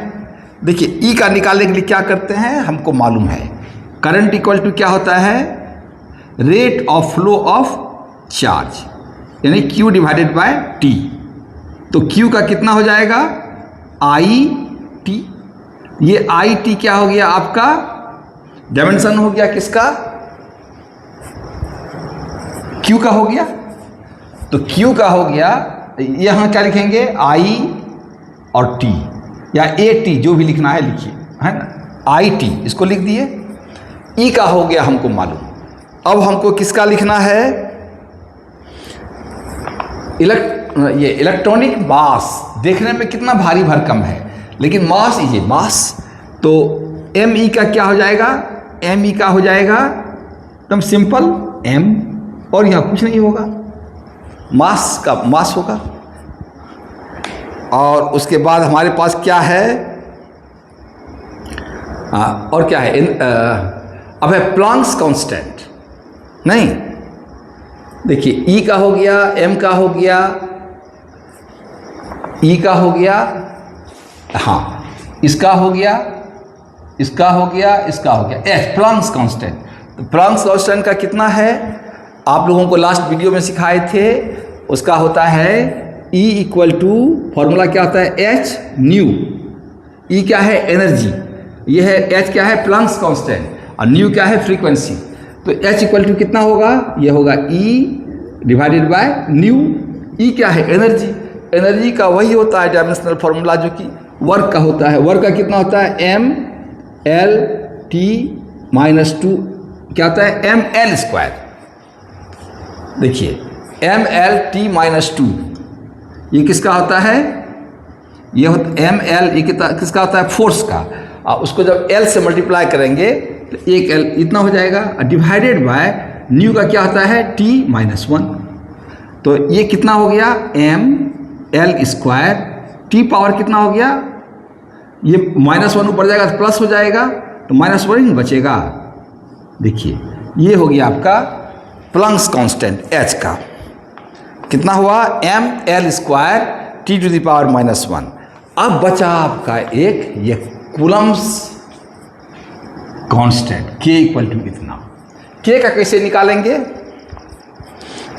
देखिए ई का निकालने के लिए क्या करते हैं, हमको मालूम है करंट इक्वल टू क्या होता है, rate of flow of charge, यानी Q डिवाइडेड बाय T। तो Q का कितना हो जाएगा? I T. ये आई टी क्या हो गया आपका? डायमेंशन हो गया किसका? Q का हो गया। तो Q का हो गया, यहां क्या लिखेंगे? आई और T या AT, जो भी लिखना है लिखिए, है ना। आई टी इसको लिख दिए। ई का हो गया हमको मालूम। अब हमको किसका लिखना है? ये इलेक्ट्रॉनिक मास। देखने में कितना भारी भरकम है, लेकिन मास, ये मास। तो एम ई का क्या हो जाएगा? एम ई का हो जाएगा एकदम सिंपल m, और यहाँ कुछ नहीं होगा, मास का मास होगा। और उसके बाद हमारे पास क्या है? और क्या है? अब है प्लांक्स कांस्टेंट। नहीं, देखिए ई का हो गया, एम का हो गया, ई का हो गया, हाँ इसका हो गया, इसका हो गया, इसका हो गया, एच प्लांक्स कांस्टेंट। तो प्लांक्स कांस्टेंट का कितना है? आप लोगों को लास्ट वीडियो में सिखाए थे। उसका होता है E इक्वल टू, फॉर्मूला क्या होता है? H new. E क्या है? एनर्जी। ये है H क्या है? Planck's constant. और न्यू क्या है? फ्रीक्वेंसी। तो H इक्वल टू कितना होगा? ये होगा E divided by new. E क्या है? एनर्जी। एनर्जी का वही होता है डायमेंशनल फॉर्मूला जो कि वर्क का होता है। वर्क का कितना होता है? M L T -2 क्या होता है? ml square. देखिए ml T -2 ये किसका होता है? ये ml, ये किसका होता है? फोर्स का। और उसको जब L से मल्टीप्लाई करेंगे तो एक L इतना हो जाएगा, डिवाइडेड बाय न्यू का क्या होता है? T -1। तो ये कितना हो गया? ml square. T पावर कितना हो गया? ये -1 ऊपर जाएगा तो प्लस हो जाएगा, तो -1 ही बचेगा। देखिए ये हो गया आपका प्लांक्स कांस्टेंट H का। कितना हुआ? ml square T to the power -1। अब बचा आपका एक ये Coulomb's constant K equal to इतना। K का कैसे निकालेंगे?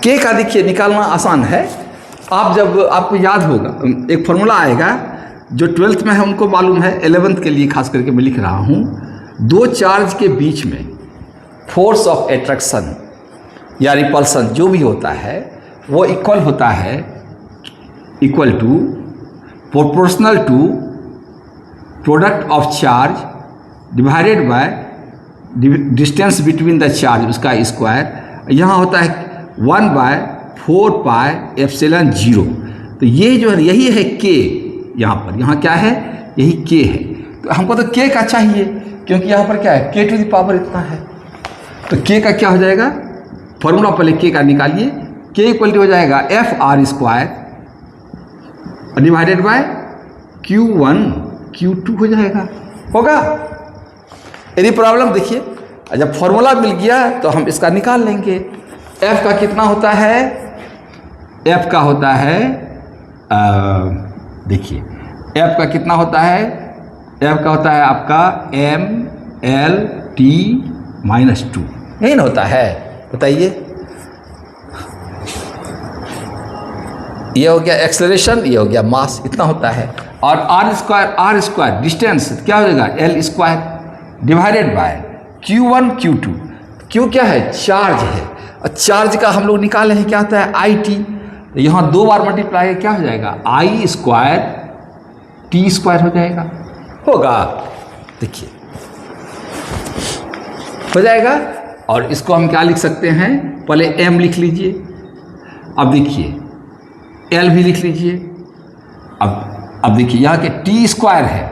K का देखिए निकालना आसान है। आप जब, आपको याद होगा एक फॉर्मूला आएगा जो 12th में है उनको मालूम है, 11th के लिए खास करके मैं लिख रहा हूँ। दो चार्ज के बीच में फोर्स ऑफ एट्रैक्शन या रिपल्सन जो भी होता है वो इक्वल होता है, equal to proportional to product of charge divided by distance between the charge, उसका स्क्वायर। यहाँ होता है 1/4πε0। तो ये जो है यही है K। यहाँ पर, यहाँ क्या है? यही K है। तो हमको तो K का चाहिए, क्योंकि यहाँ पर क्या है? K टू द पावर इतना है। तो K का क्या हो जाएगा? फॉर्मूला पहले K का निकालिए। K इक्वल टू हो जाएगा FR square divided by Q1 Q2 हो जाएगा, होगा। यदि प्रॉब्लम देखिए, जब फॉर्मूला मिल गया तो हम इसका निकाल लेंगे। F का कितना होता है? F का होता है, देखिए F का कितना होता है? F का होता है आपका ml T -2, यही ना होता है? बताइए। ये हो गया एक्सेलरेशन, ये हो गया मास, इतना होता है। और R स्क्वायर डिस्टेंस क्या हो जाएगा? L square divided by Q1 Q2। Q क्या है? चार्ज है। और चार्ज का हम लोग निकाले हैं क्या होता है? IT। यहाँ 2 बार मल्टीप्लाई क्या हो जाएगा? I स्क्वायर T स्क्वायर हो जाएगा, होगा। देखिए हो जाएगा। और इसको हम क्या लिख सकते हैं? पहले M लिख लीजिए। अब देखिए L भी लिख लीजिए। अब देखिए यहाँ के T स्क्वायर है,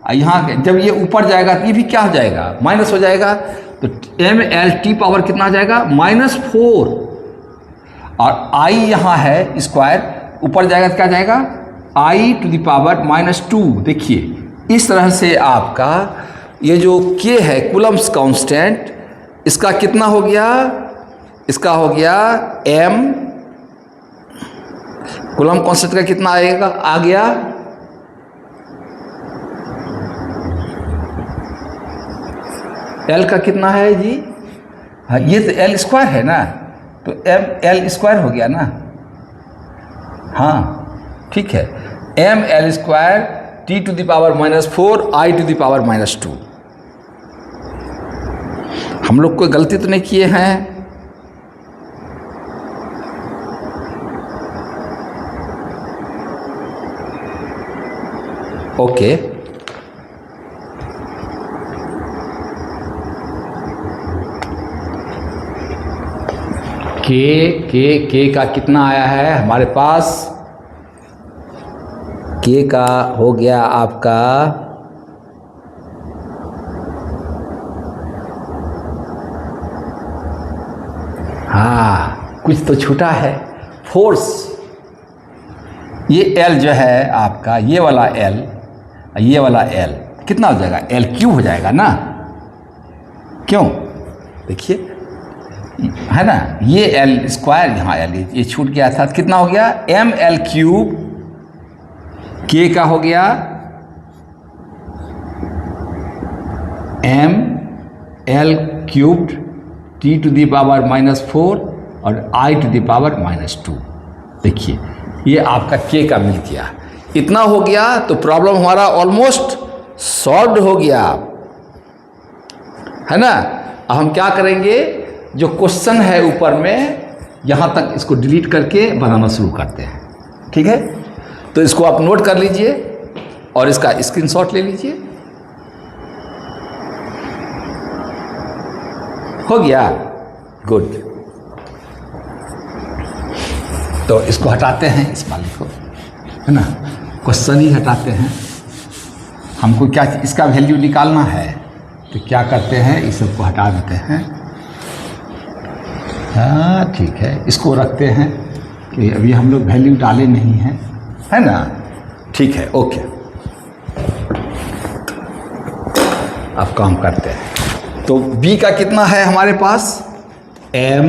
यहाँ जब ये ऊपर जाएगा तो ये भी क्या हो जाएगा, माइनस हो जाएगा। तो mlt पावर कितना आ जाएगा, -4, और i यहाँ है स्क्वायर, ऊपर जाएगा तो क्या जाएगा, i⁻²। देखिए इस तरह से आपका ये जो k है कूलम्ब्स कांस्टेंट, इसका कितना हो गया, इसका हो गया m, कूलम्ब कांस्टेंट का कितना आएगा, आ गया L का कितना है जी, हाँ ये तो L स्क्वायर है ना, तो ml² हो गया ना, हाँ ठीक है, ml² t⁻⁻4 i⁻⁻²। हम लोग कोई गलती तो नहीं किए हैं। ओके, के का कितना आया है हमारे पास, के का हो गया आपका हाँ कुछ तो छूटा है, फोर्स। ये L जो है आपका, ये वाला L, ये वाला L कितना हो जाएगा, L³ हो जाएगा ना, क्यों, देखिए है ना, ये L² यहाँ L ये छूट गया था, कितना हो गया ml³ k का हो गया ml³ t⁻⁻4 और i⁻⁻²। देखिए ये आपका k का मिल गया, इतना हो गया तो प्रॉब्लम हमारा ऑलमोस्ट सॉल्व्ड हो गया, है ना। अब हम क्या करेंगे, जो क्वेश्चन है ऊपर में यहाँ तक इसको डिलीट करके बनाना शुरू करते हैं, ठीक है। तो इसको आप नोट कर लीजिए और इसका स्क्रीनशॉट ले लीजिए। हो गया, गुड। तो इसको हटाते हैं, इस वाले को, है ना, क्वेश्चन ही हटाते हैं। हमको क्या इसका वैल्यू निकालना है, तो क्या करते हैं, इस सबको हटा देते हैं। हाँ ठीक है, इसको रखते हैं कि अभी हम लोग वैल्यू डाले नहीं हैं, है ना, ठीक है, ओके। अब काम करते हैं। तो b का कितना है हमारे पास, m,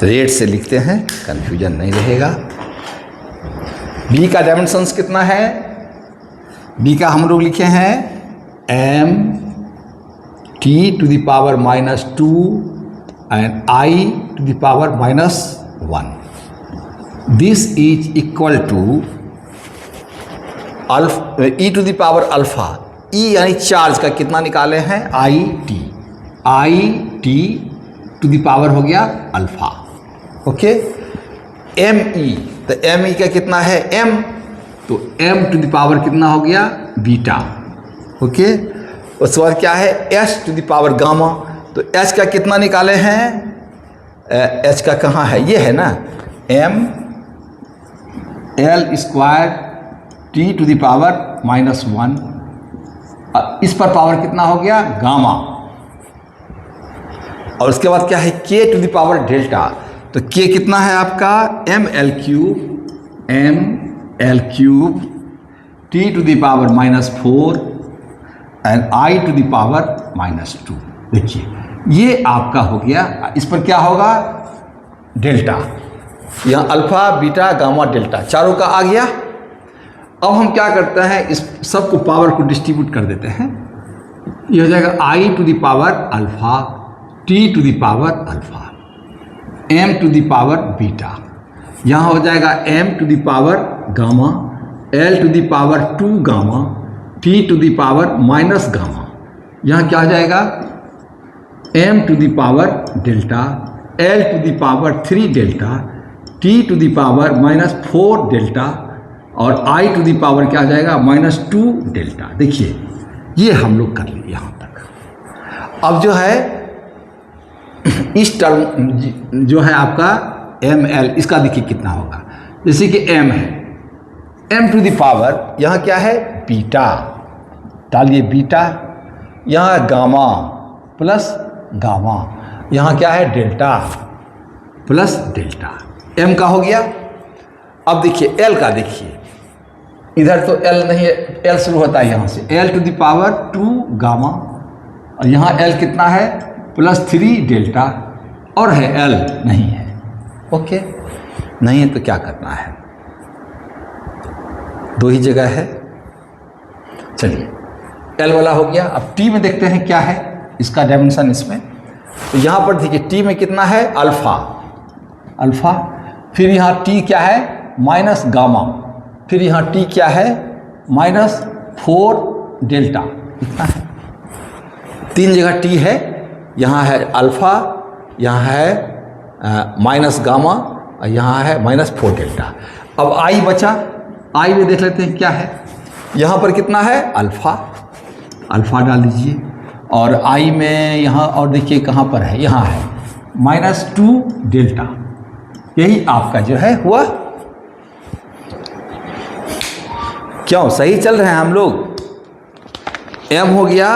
रेट से लिखते हैं, कंफ्यूजन नहीं रहेगा। b का डायमेंशंस कितना है, b का हम लोग लिखे हैं m t⁻⁻2 and i⁻⁻1। This is equal to e⁴ e यानी चार्ज का कितना निकाले हैं, it हो गया अल्फा, ओके। me, तो me का कितना है m, तो m⁻ कितना हो गया, बीटा, ओके। उसके बाद क्या है, h⁻ गामा, तो h का कितना निकाले हैं, h का कहाँ है, ये है ना, ml² t⁻⁻1, इस पर पावर कितना हो गया, गामा। और उसके बाद क्या है, k⁻⁴, तो k कितना है आपका, ml³ t⁻⁻4 एंड i⁻⁻²। देखिए ये आपका हो गया, इस पर क्या होगा, डेल्टा, यहाँ अल्फा बीटा गामा डेल्टा चारों का आ गया। अब हम क्या करते हैं, इस सबको पावर को डिस्ट्रीब्यूट कर देते हैं, ये हो जाएगा i⁻⁴ t⁻⁴ m⁻β, यहाँ हो जाएगा m⁻ गामा l⁻2 गामा t⁻⁻गामा, यहाँ क्या हो जाएगा m⁻डेल्टा l⁻3 डेल्टा t⁻⁻4 डेल्टा और i⁻ क्या आ जाएगा, -2 डेल्टा। देखिए ये हम लोग कर लिए यहाँ तक। अब जो है इस टर्म जो है आपका ml, इसका देखिए कितना होगा, जैसे कि m है, m टू द पावर, यहाँ क्या है बीटा, डालिए बीटा, यहाँ गामा प्लस गामा, यहाँ क्या है डेल्टा प्लस डेल्टा, m का हो गया। अब देखिए l का, देखिए इधर तो l नहीं है, l शुरू होता है यहाँ से, l to the power 2 gamma, और यहाँ l कितना है +3 डेल्टा, और है l नहीं है। ओके, नहीं है तो क्या करना है, दो ही जगह है। चलिए l वाला हो गया। अब t में देखते हैं क्या है इसका डायमेंशन इसमें। तो यहाँ पर देखिए t में कितना है अल्फा, अल्फा, फिर यहाँ t क्या है माइनस गामा, फिर यहाँ t क्या है -4 डेल्टा, इतना है, 3 जगह t है, यहाँ है अल्फा, यहाँ है माइनस गामा, और यहाँ है -4 डेल्टा। अब i बचा, i में देख लेते हैं क्या है, यहाँ पर कितना है अल्फा, अल्फा डाल दीजिए, और i में यहाँ, और देखिए कहाँ पर है, यहाँ है -2 डेल्टा, यही आपका जो है हुआ। क्यों सही चल रहे हैं हम लोग। m हो गया,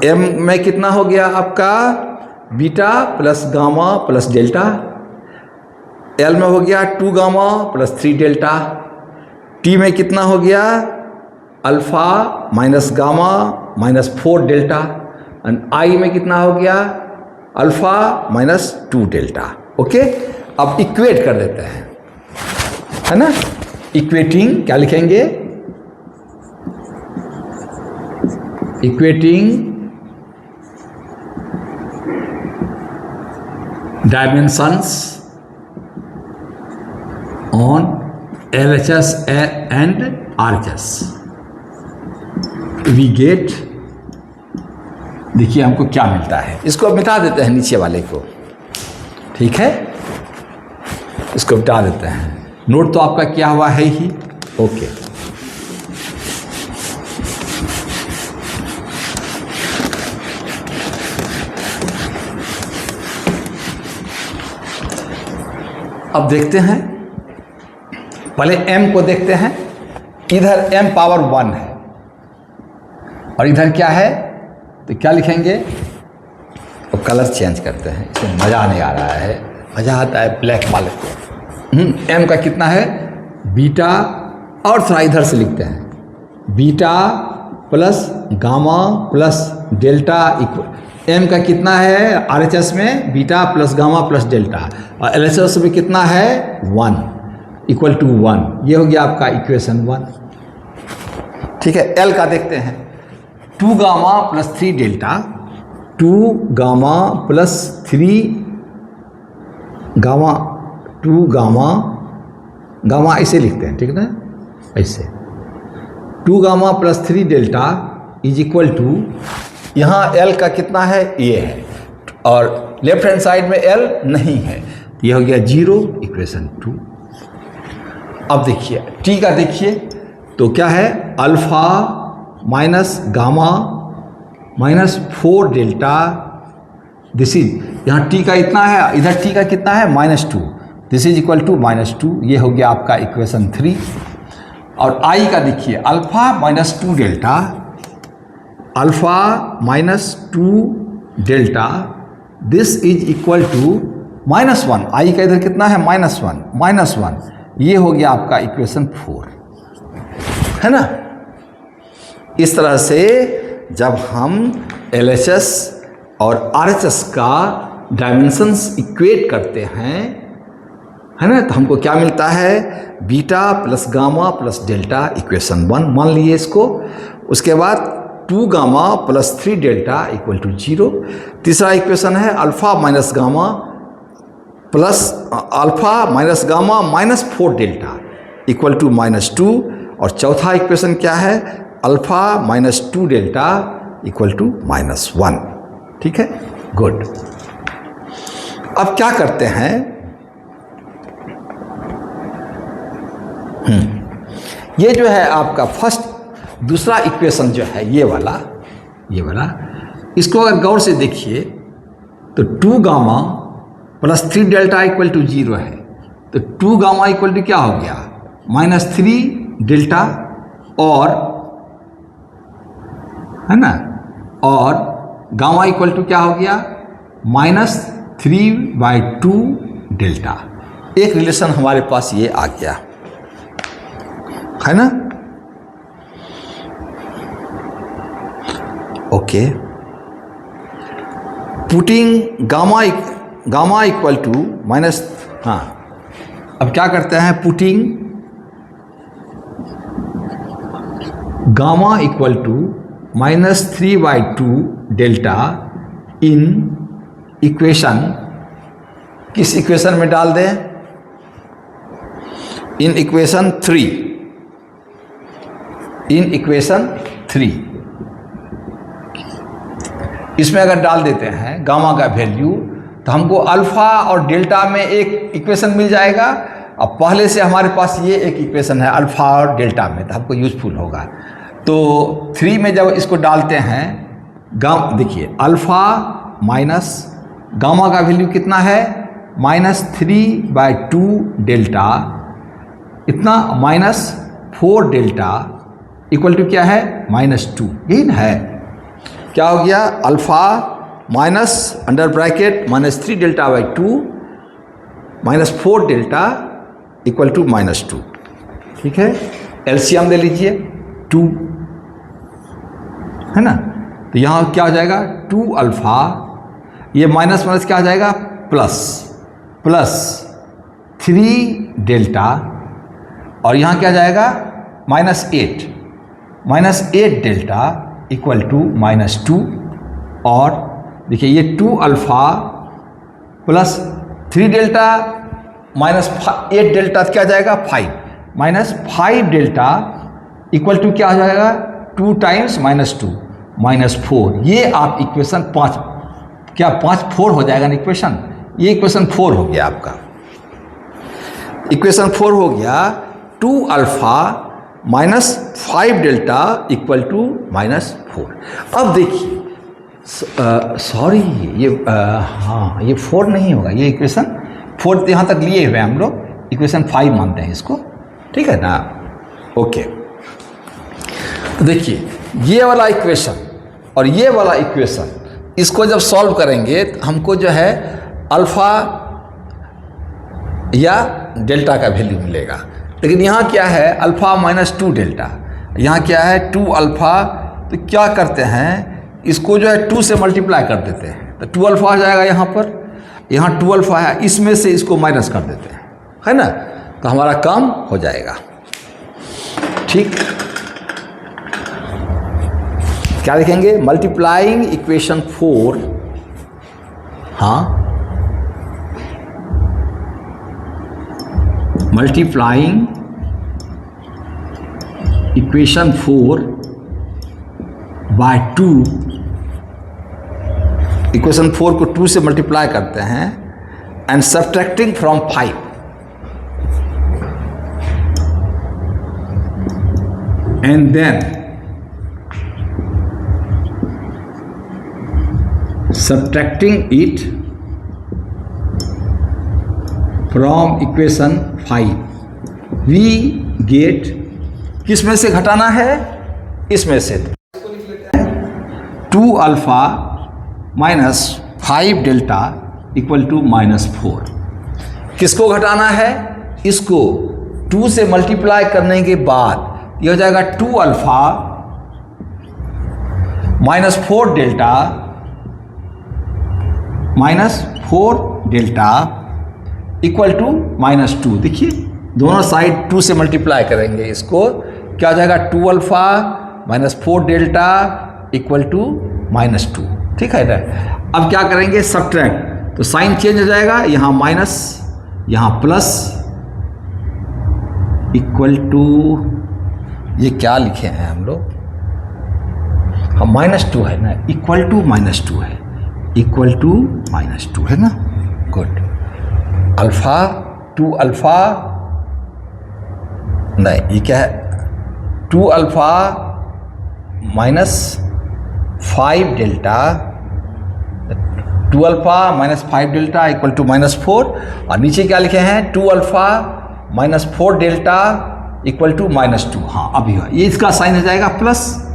m में कितना हो गया आपका beta plus gamma plus delta, l में हो गया 2 गामा प्लस 3 डेल्टा, t में कितना हो गया alpha minus gamma -4 delta, and i में कितना हो गया अल्फा -2 डेल्टा। ओके, अब इक्वेट कर देते हैं, है ना। इक्वेटिंग क्या लिखेंगे, equating dimensions on LHS and RHS we get, देखिए हमको क्या मिलता है, इसको मिटा देते हैं नीचे वाले को, ठीक है, इसको मिटा देते हैं। नोट तो आपका क्या हुआ है ही, ओके। अब देखते हैं, पहले m को देखते हैं, इधर m पावर 1 है और इधर क्या है, तो क्या लिखेंगे, तो कलर चेंज करते हैं, इसमें मज़ा नहीं आ रहा है, मज़ा आता है ब्लैक वाले को। m का कितना है बीटा, और थोड़ा इधर से लिखते हैं beta plus gamma plus delta equal, m का कितना है RHS में beta plus gamma plus delta, और LHS में कितना है 1 इक्वल टू 1, ये हो गया आपका इक्वेशन 1। ठीक है, L का देखते हैं 2 gamma plus 3 delta, 2 gamma plus 3 gamma, 2 gamma, gamma ऐसे लिखते हैं, ठीक है ना, ऐसे 2 gamma plus 3 delta is equal to, यहाँ L का कितना है ये है, और लेफ्ट हैंड साइड में L नहीं है, ये हो गया 0 इक्वेशन 2। अब देखिए T का, देखिए तो क्या है alpha minus gamma -4 delta, this is, यहाँ T का इतना है, इधर T का कितना है -2, दिस इज इक्वल टू -2, ये हो गया आपका इक्वेशन 3। और I का देखिए alpha -2 delta, alpha -2 delta, this is equal to -1, I का इधर कितना है -1, ये हो गया आपका इक्वेशन 4, है ना। इस तरह से जब हम LHS और RHS का डायमेंशंस इक्वेट करते हैं, है ना, तो हमको क्या मिलता है beta plus gamma plus delta equation 1 मान लिए इसको। उसके बाद 2 gamma plus 3 delta equal to 0। तीसरा इक्वेशन है alpha minus gamma plus alpha minus gamma -4 delta equal to -2। और चौथा इक्वेशन क्या है अल्फा -2 डेल्टा इक्वल टू -1। ठीक है, गुड। अब क्या करते हैं, ये जो है आपका फर्स्ट दूसरा इक्वेशन जो है ये वाला इसको अगर गौर से देखिए तो 2 gamma plus 3 delta equal to 0 है, तो 2 गामा इक्वल टू क्या हो गया, -3 डेल्टा, और है ना, और गामा इक्वल टू क्या हो गया, -3/2 डेल्टा। एक रिलेशन हमारे पास ये आ गया, है ना। Okay, putting gamma equal to minus, हाँ अब क्या करते हैं, putting gamma equal to -3/2 delta in equation, किस इक्वेशन में डाल दें, इन इक्वेशन 3, इन इक्वेशन 3। इसमें अगर डाल देते हैं गामा का वैल्यू तो हमको अल्फा और डेल्टा में एक इक्वेशन मिल जाएगा। अब पहले से हमारे पास ये एक इक्वेशन है अल्फा और डेल्टा में, तो हमको यूजफुल होगा। तो 3 में जब इसको डालते हैं, देखिए अल्फा माइनस गामा का वैल्यू कितना है, -3/2 डेल्टा, इतना -4 डेल्टा इक्वल टू क्या है, -2। यही ना है, क्या हो गया, अल्फा माइनस अंडर ब्रैकेट -3 डेल्टा/2 -4 डेल्टा इक्वल टू -2। ठीक है, एलसीएम ले लीजिए 2, है ना। तो यहाँ क्या हो जाएगा, 2 अल्फा, ये माइनस माइनस क्या हो जाएगा, प्लस 3 डेल्टा, और यहाँ क्या जाएगा, -8 डेल्टा इक्वल टू -2। और देखिए ये 2 अल्फा प्लस 3 डेल्टा -8 डेल्टा क्या जाएगा, 5 -5 डेल्टा इक्वल टू क्या हो जाएगा, 2 टाइम्स -2 -4। ये आप इक्वेशन 5, क्या 4 हो जाएगा ना इक्वेशन, ये इक्वेशन 4 हो गया आपका, इक्वेशन 4 हो गया। 2 अल्फा -5 डेल्टा इक्वल टू -4। अब देखिए, सॉरी ये हाँ ये 4 नहीं होगा, ये इक्वेशन 4 यहाँ तक लिए हुए हम लोग, इक्वेशन 5 मानते हैं इसको, ठीक है ना। ओके, तो देखिए ये वाला इक्वेशन और ये वाला इक्वेशन, इसको जब सॉल्व करेंगे तो हमको जो है अल्फा या डेल्टा का वैल्यू मिलेगा। लेकिन यहाँ क्या है, अल्फा -2 डेल्टा, यहाँ क्या है 2 अल्फा। तो क्या करते हैं, इसको जो है 2 से मल्टीप्लाई कर देते हैं, तो 2 अल्फा आ जाएगा यहाँ पर, यहाँ 2 अल्फा है, इसमें से इसको माइनस कर देते हैं, है ना, तो हमारा काम हो जाएगा। ठीक, क्या लिखेंगे, मल्टीप्लाइंग इक्वेशन 4, हाँ मल्टीप्लाइंग इक्वेशन 4 बाय 2, इक्वेशन 4 को 2 से मल्टीप्लाई करते हैं, and subtracting from 5, and then subtracting it from equation 5, we get, किस में से घटाना है, इसमें से 2 अल्फा -5 डेल्टा इक्वल टू -4। किसको घटाना है, इसको 2 से मल्टीप्लाई करने के बाद ये हो जाएगा 2 alpha -4 delta -4 delta equal to -2। देखिए दोनों साइड 2 से मल्टीप्लाई करेंगे, इसको क्या हो जाएगा, 2 अल्फा -4 डेल्टा इक्वल टू -2। ठीक है ना। अब क्या करेंगे, सब्ट्रैक्ट, तो साइन चेंज हो जाएगा, यहाँ माइनस यहाँ प्लस, इक्वल टू, ये क्या लिखे हैं हम लोग, हम -2 है ना, इक्वल टू -2 है, इक्वल टू -2 है ना। गुड, अल्फा 2 अल्फा, नहीं ये क्या है, 2 alpha -5 delta, 2 alpha minus 5 delta equal to -4, और नीचे क्या लिखे हैं 2 alpha minus 4 delta equal to -2। हाँ अभी ये इसका साइन हो जाएगा प्लस।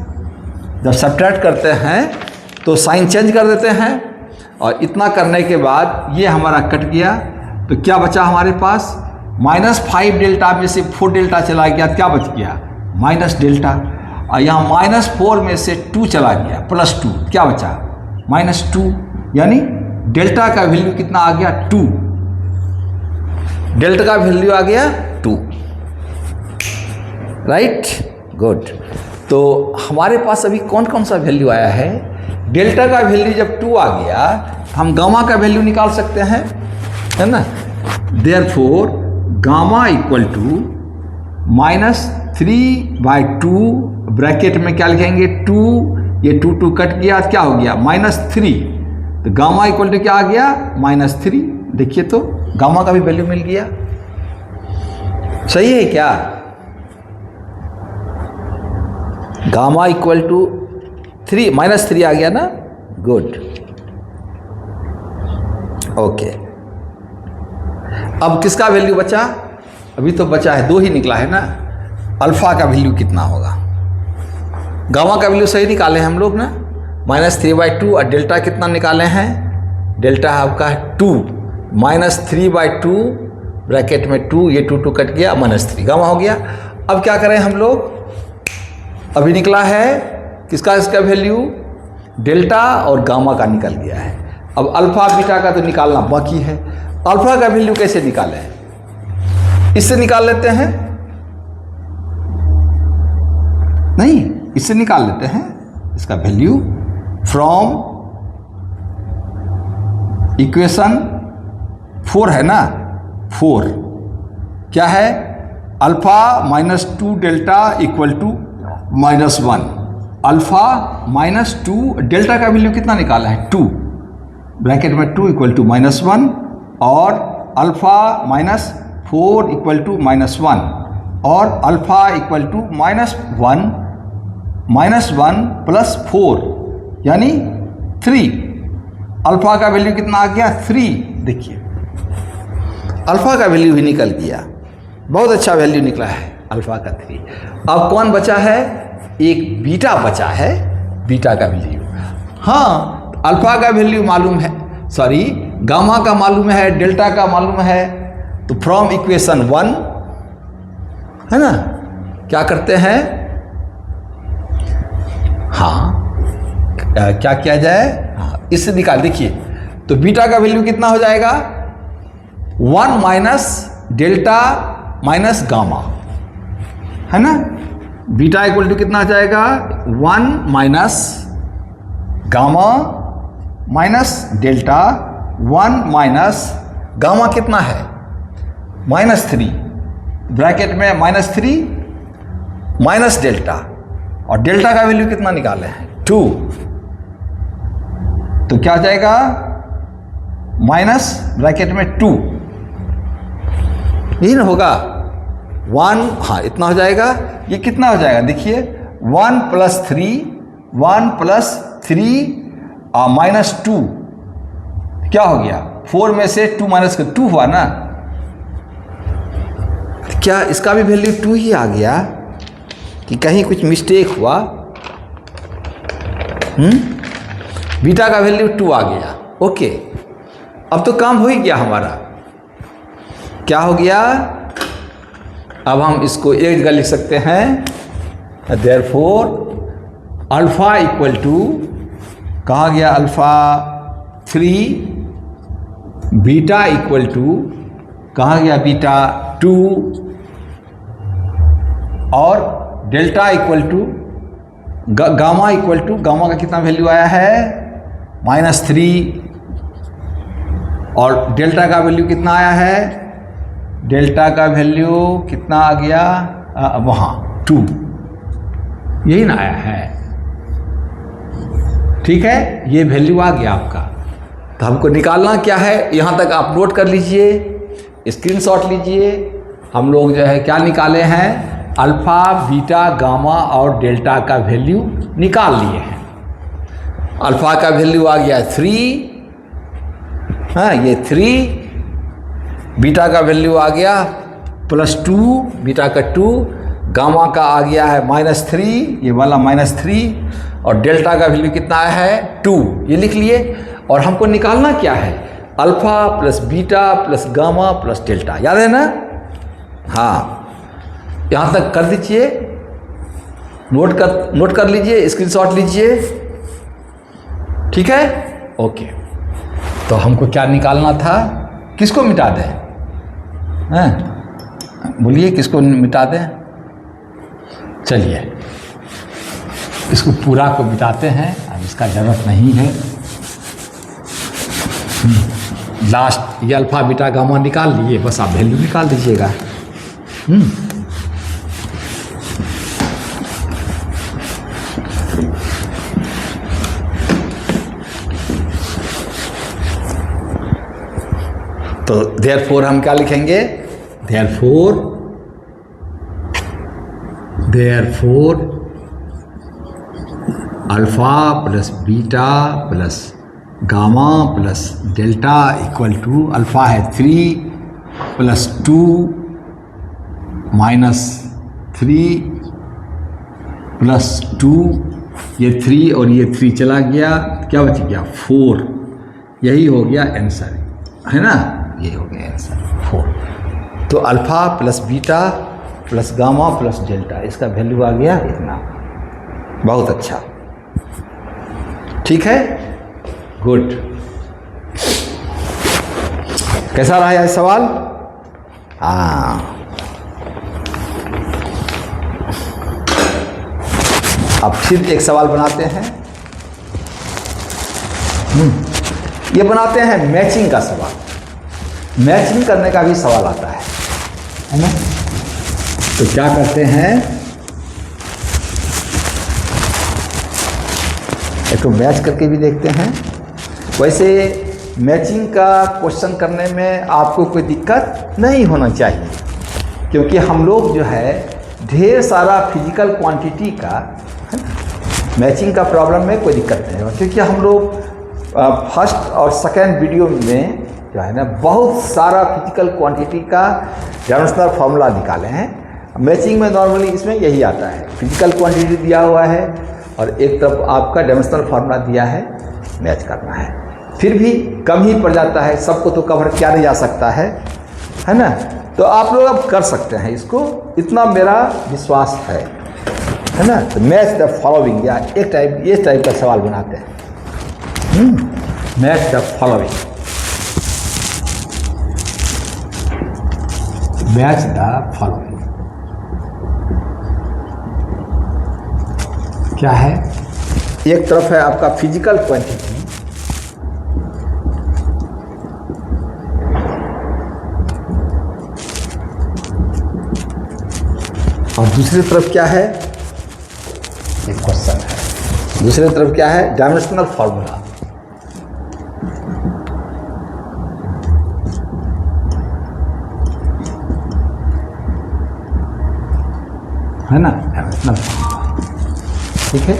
जब सब्ट्रैक्ट करते हैं तो साइन चेंज कर देते हैं, और इतना करने के बाद ये हमारा कट गया, तो क्या बचा हमारे पास -5 डेल्टा में से 4 डेल्टा चला गया, क्या बच गया माइनस डेल्टा, और यहाँ -4 में से 2 चला गया +2, क्या बचा -2, यानी डेल्टा का वैल्यू कितना आ गया 2, डेल्टा का वैल्यू आ गया 2, राइट, गुड। तो हमारे पास अभी कौन कौन सा वैल्यू आया है, डेल्टा का वैल्यू जब 2 आ गया हम गामा का वैल्यू निकाल सकते हैं, है ना। Therefore gamma equal to -3/2 bracket में क्या लिखेंगे 2, ये 2 कट गया, क्या हो गया -3, तो गामा इक्वल टू क्या आ गया -3। देखिए तो गामा का भी वैल्यू मिल गया, सही है क्या, गामा इक्वल टू 3 -3 आ गया ना, गुड, ओके। अब किसका वैल्यू बचा, अभी तो बचा है 2 ही निकला है ना, अल्फा का वैल्यू कितना होगा, गामा का वैल्यू सही निकाले हम लोग ना -3/2, और डेल्टा कितना निकाले हैं, डेल्टा आपका 2 -3/2 ब्रैकेट में 2, ये 2 कट गया -3, गामा हो गया। अब क्या करें हम लोग, अभी निकला है किसका इसका वैल्यू, डेल्टा और गामा का निकल गया है। अब अल्फा बीटा का तो निकालना बाकी है, अल्फा का वैल्यू कैसे निकालें, इससे निकाल लेते हैं, नहीं इससे निकाल लेते हैं इसका वैल्यू फ्रॉम इक्वेशन 4 है ना, 4 क्या है, alpha -2 delta equal to -1, alpha -2 delta का वैल्यू कितना निकाला है 2, ब्रैकेट में 2 इक्वल टू -1, और अल्फा -4 इक्वल टू -1, और अल्फा इक्वल टू -1 प्लस 4 यानी 3, अल्फा का वैल्यू कितना आ गया 3, देखिए अल्फा का वैल्यू भी निकल गया, बहुत अच्छा वैल्यू निकला है अल्फा का 3। अब कौन बचा है, एक बीटा बचा है, बीटा का वैल्यू, हाँ अल्फा का वैल्यू मालूम है, सॉरी गामा का मालूम है, डेल्टा का मालूम है, तो फ्रॉम इक्वेशन 1 है ना, क्या करते हैं, हाँ क्या किया जाए, हाँ इससे निकाल, देखिए तो बीटा का वैल्यू कितना हो जाएगा 1 माइनस डेल्टा माइनस गामा, है ना, बीटा इक्वल टू कितना आ जाएगा 1 minus gamma minus delta, 1 minus gamma कितना है -3, ब्रैकेट में -3 माइनस डेल्टा, और डेल्टा का वैल्यू कितना निकाले हैं 2, तो क्या आ जाएगा माइनस ब्रैकेट में 2, यही ना होगा 1, हाँ इतना हो जाएगा, ये कितना हो जाएगा देखिए 1 + 3 1 + 3 -2, क्या हो गया 4 में से 2 माइनस 2 हुआ ना, क्या इसका भी वैल्यू 2 ही आ गया कि कहीं कुछ मिस्टेक हुआ, बीटा का वैल्यू 2 आ गया, ओके। अब तो काम हो ही गया हमारा, क्या हो गया, अब हम इसको एक जगह लिख सकते हैं, देयरफॉर अल्फा इक्वल टू कहा गया अल्फा 3, बीटा इक्वल टू कहा गया बीटा 2, और delta equal to gamma equal to, gamma का कितना वैल्यू आया है -3, और डेल्टा का वैल्यू कितना आया है, डेल्टा का वैल्यू कितना आ गया वहाँ 2, यही ना आया है, ठीक है, ये वैल्यू आ गया आपका। तो हमको निकालना क्या है, यहाँ तक आप नोट कर लीजिए, स्क्रीनशॉट लीजिए। हम लोग जो है क्या निकाले हैं, अल्फा बीटा गामा और डेल्टा का वैल्यू निकाल लिए हैं। अल्फा का वैल्यू आ गया 3, हाँ, ये 3, बीटा का वैल्यू आ गया +2, बीटा का 2, गामा का आ गया है -3, ये वाला -3, और डेल्टा का वैल्यू कितना है 2, ये लिख लिए। और हमको निकालना क्या है, alpha plus beta plus gamma plus delta, याद है ना? हाँ, यहाँ तक कर दीजिए, नोट कर लीजिए, स्क्रीनशॉट लीजिए, ठीक है? ओके, तो हमको क्या निकालना था, किसको मिटा दें? हैं, बोलिए किसको मिटा दें? चलिए इसको पूरा को मिटाते हैं, अब इसका ज़रूरत नहीं है। लास्ट ये अल्फा बीटा गामा निकाल लिए, बस आप वैल्यू निकाल दीजिएगा। तो देयरफॉर हम क्या लिखेंगे, therefore alpha plus beta plus gamma plus delta equal to, alpha है 3 + 2 -3 + 2, ये 3 और ये 3 चला गया, क्या बच गया 4, यही हो गया आंसर, है ना? ये हो गया आंसर 4। तो alpha plus beta plus gamma plus delta, इसका वैल्यू आ गया इतना। बहुत अच्छा, ठीक है, गुड। कैसा रहा यह सवाल? हाँ, अब फिर एक सवाल बनाते हैं। ये बनाते हैं मैचिंग का सवाल। मैचिंग करने का भी सवाल आता है ना? तो क्या करते हैं, एक तो मैच करके भी देखते हैं। वैसे मैचिंग का क्वेश्चन करने में आपको कोई दिक्कत नहीं होना चाहिए, क्योंकि हम लोग जो है ढेर सारा फिजिकल क्वांटिटी का, है ना, मैचिंग का प्रॉब्लम में कोई दिक्कत नहीं होगा, क्योंकि हम लोग फर्स्ट और सेकेंड वीडियो में जो है ना बहुत सारा फिजिकल क्वांटिटी का डायमेंशनल फार्मूला निकाले हैं। मैचिंग में नॉर्मली इसमें यही आता है, फिजिकल क्वांटिटी दिया हुआ है और एक तरफ आपका डायमेंशनल फार्मूला दिया है, मैच करना है। फिर भी कम ही पड़ जाता है, सबको तो कवर किया नहीं जा सकता है ना? तो आप लोग अब कर सकते हैं इसको, इतना मेरा विश्वास है ना? तो मैच द फॉलोइंग, या एक टाइप इस टाइप का सवाल बनाते हैं, match the following, match the following क्या है? एक तरफ है आपका फिजिकल क्वांटिटी, और दूसरी तरफ क्या है, एक क्वेश्चन है, दूसरी तरफ क्या है, डायमेंशनल फार्मूला। है ना, डायमेंशनल फार्मूला, ठीक है।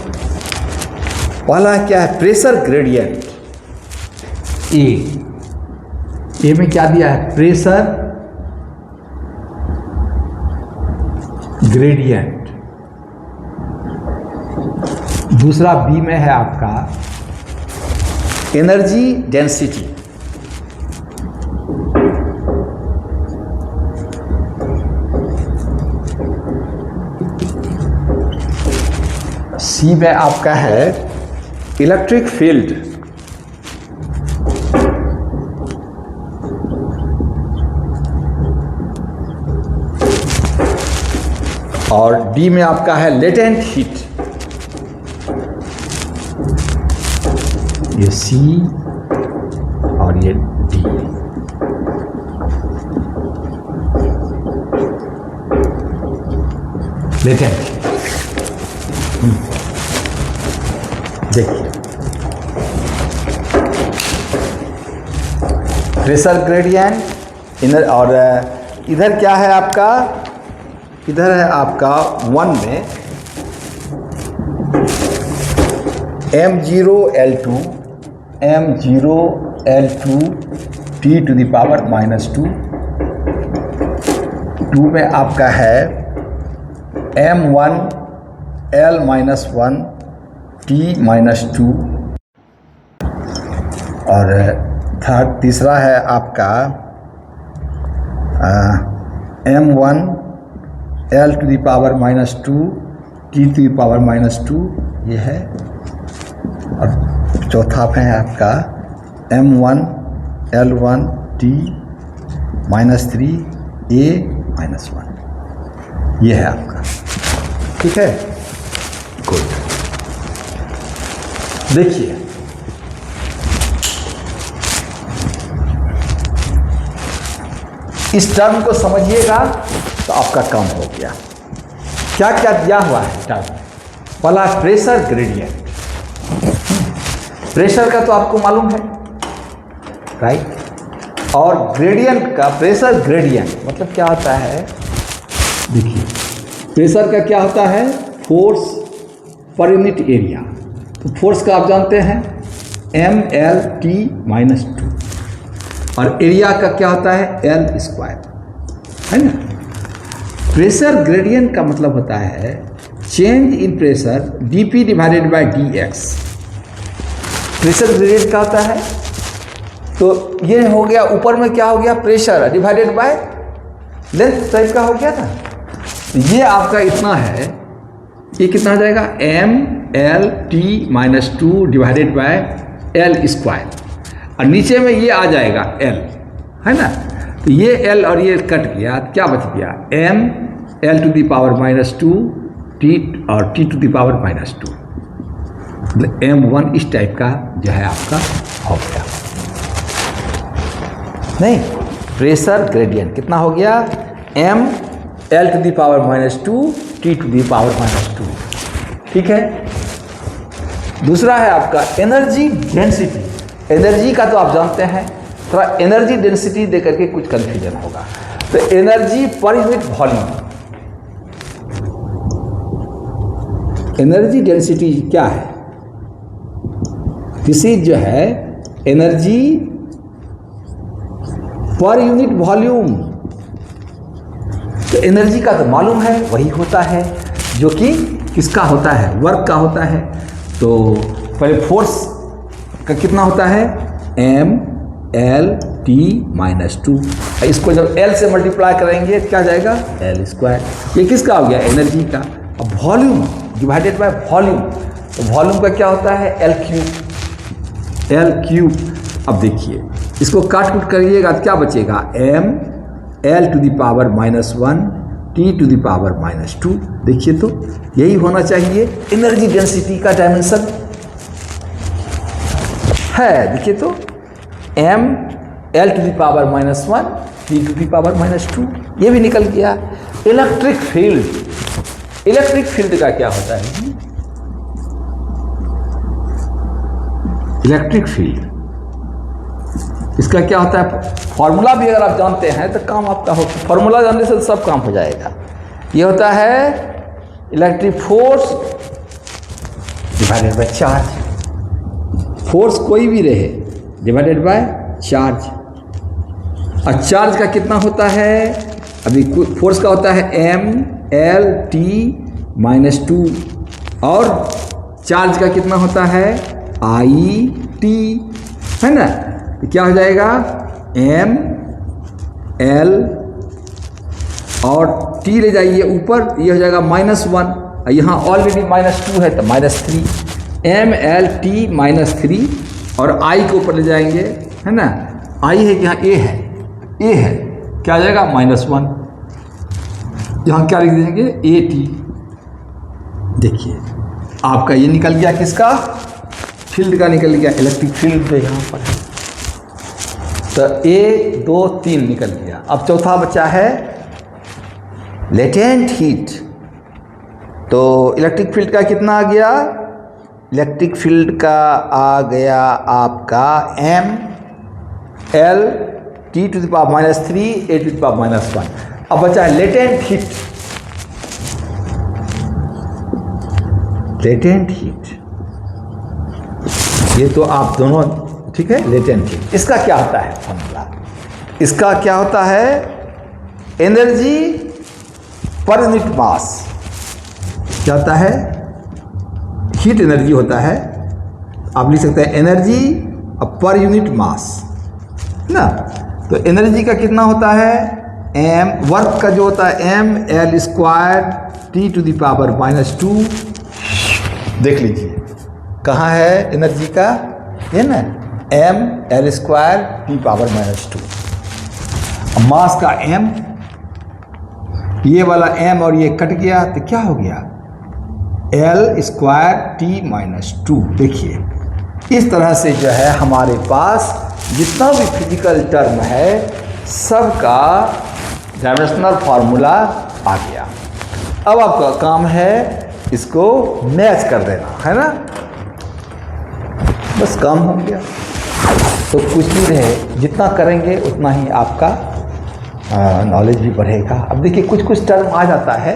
पहला क्या है, प्रेशर ग्रेडियंट। ए में क्या दिया है, प्रेशर ग्रेडियंट। दूसरा बी में है आपका एनर्जी डेंसिटी। सी में आपका है इलेक्ट्रिक फील्ड। और डी में आपका है लेटेंट हीट। ये सी और ये डी। लेटेंट देखिए, प्रेशर ग्रेडियंट इधर, और इधर क्या है आपका, इधर है आपका 1 में M0L2 T to the power -2, 2 में आपका है m1 L-1 t-2, और तीसरा है आपका m1 L to the power -2 t to the power -2, ये है। और चौथा पे है आपका m1 L1 t -3 a-1, ये है आपका। ठीक है, गुड। देखिए इस टर्म को समझिएगा तो आपका काम हो गया। क्या क्या दिया हुआ है टर्म? पहला प्रेशर ग्रेडियंट। प्रेशर का तो आपको मालूम है, राइट। और ग्रेडियंट का, प्रेशर ग्रेडियंट मतलब क्या होता है? देखिए प्रेशर का क्या होता है? Force per unit area. तो फोर्स का आप जानते हैं mLT-2, और एरिया का क्या होता है? L², है ना। प्रेशर ग्रेडियंट का मतलब होता है change in pressure dP divided by dx। Pressure gradient क्या होता है? तो ये हो गया, ऊपर में क्या हो गया? Pressure divided by length type का हो गया था। ये आपका इतना है, ये कितना आ जाएगा? mLT-2 डिवाइडेड बाय L², और नीचे में ये आ जाएगा L, है ना। तो ये L और ये कट गया, क्या बच गया? mL to the power -2 t और t टू द पावर -2, मतलब m1 इस टाइप का जो है आपका हो गया। नहीं, प्रेशर ग्रेडियंट कितना हो गया? mL to the power -2 t to the power -2। ठीक है। दूसरा है आपका एनर्जी डेंसिटी। एनर्जी का तो आप जानते हैं, थोड़ा एनर्जी डेंसिटी देकर के कुछ कंफ्यूजन होगा। तो energy per unit volume, energy density क्या है? किसी जो है एनर्जी पर यूनिट वॉल्यूम। तो एनर्जी का तो मालूम है, वही होता है जो कि किसका होता है? वर्क का होता है। तो पहले फोर्स का कितना होता है? mLT-2। इसको जब L से मल्टीप्लाई करेंगे क्या जाएगा? L²। ये किसका हो गया? एनर्जी का। अब वॉल्यूम डिवाइडेड बाय वॉल्यूम, तो वॉल्यूम का क्या होता है? L3। अब देखिए इसको काट कूट करिएगा तो क्या बचेगा? mL to the power -1 t to the power -2। देखिए तो यही होना चाहिए एनर्जी डेंसिटी का डायमेंशन है। देखिए तो mL to the power -1 t to the power -2, ये भी निकल गया। इलेक्ट्रिक फील्ड, इलेक्ट्रिक फील्ड का क्या होता है? इलेक्ट्रिक फील्ड, इसका क्या होता है? फॉर्मूला भी अगर आप जानते हैं तो काम आपका हो, फॉर्मूला जानने से सब काम हो जाएगा। ये होता है electric force divided by charge. Force कोई भी रहे डिवाइडेड बाय चार्ज। और चार्ज का कितना होता है? अभी फोर्स का होता है mLT-2, और चार्ज का कितना होता है? IT, है ना। तो क्या हो जाएगा? mL और t ले जाइए ऊपर, ये हो जाएगा -1, और यहाँ ऑलरेडी -2 है तो -3। mLT-3 और I को ऊपर ले जाएंगे, है ना। I है कि यहाँ A है, A है, क्या आ जाएगा? -1। यहाँ क्या लिख देंगे? AT। देखिए आपका ये निकल गया, किसका? फील्ड का निकल गया, इलेक्ट्रिक फील्ड जो यहाँ पर है। तो 1 2 3 निकल गया। अब चौथा बचा है लेटेंट हीट। तो इलेक्ट्रिक फील्ड का कितना आ गया? इलेक्ट्रिक फील्ड का आ गया आपका mL t to the power -3 a to the power -1। अब बचा है लेटेंट हीट। लेटेंट हीट, ये तो आप दोनों, ठीक है। लेटेंट हीट, इसका क्या होता है फॉर्मूला? इसका क्या होता है, एनर्जी पर यूनिट मास, क्या होता है, हीट एनर्जी होता है। आप लिख सकते हैं एनर्जी पर यूनिट मास ना। तो एनर्जी का कितना होता है, एम, वर्क का जो होता है M L square T to the power -2। देख लीजिए कहाँ है एनर्जी का, ये ना M L square T power -2। Mass का एम, ये वाला एम और ये कट गया तो क्या हो गया, एल स्क्वायर टी -2। देखिए इस तरह से जो है हमारे पास जितना भी फिजिकल टर्म है सबका डायमेंशनल फार्मूला आ गया। अब आपका काम है इसको मैच कर देना, है ना, बस काम हो गया। तो कुछ भी रहे, जितना करेंगे उतना ही आपका नॉलेज भी बढ़ेगा। अब देखिए कुछ कुछ टर्म आ जाता है,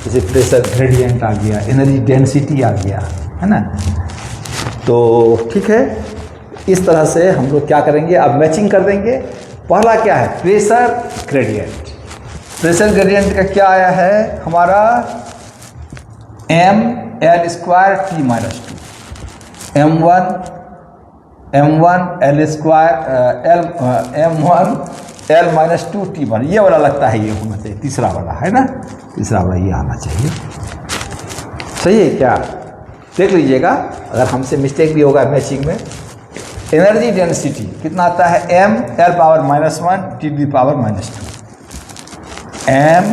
जैसे प्रेशर ग्रेडियंट आ गया, एनर्जी डेंसिटी आ गया, है ना। तो ठीक है, इस तरह से हम लोग क्या करेंगे, अब मैचिंग कर देंगे। पहला क्या है, प्रेशर ग्रेडियंट। प्रेशर ग्रेडियंट का क्या आया है हमारा, M L square T -2, m1 L square m1 L -2 t1, ये वाला लगता है, ये होना चाहिए तीसरा वाला, है ना, तीसरा वाला ये आना चाहिए। सही है क्या, देख लीजिएगा, अगर हमसे मिस्टेक भी होगा मैचिंग में। एनर्जी डेंसिटी कितना आता है, m l power -1 t to the power -2, m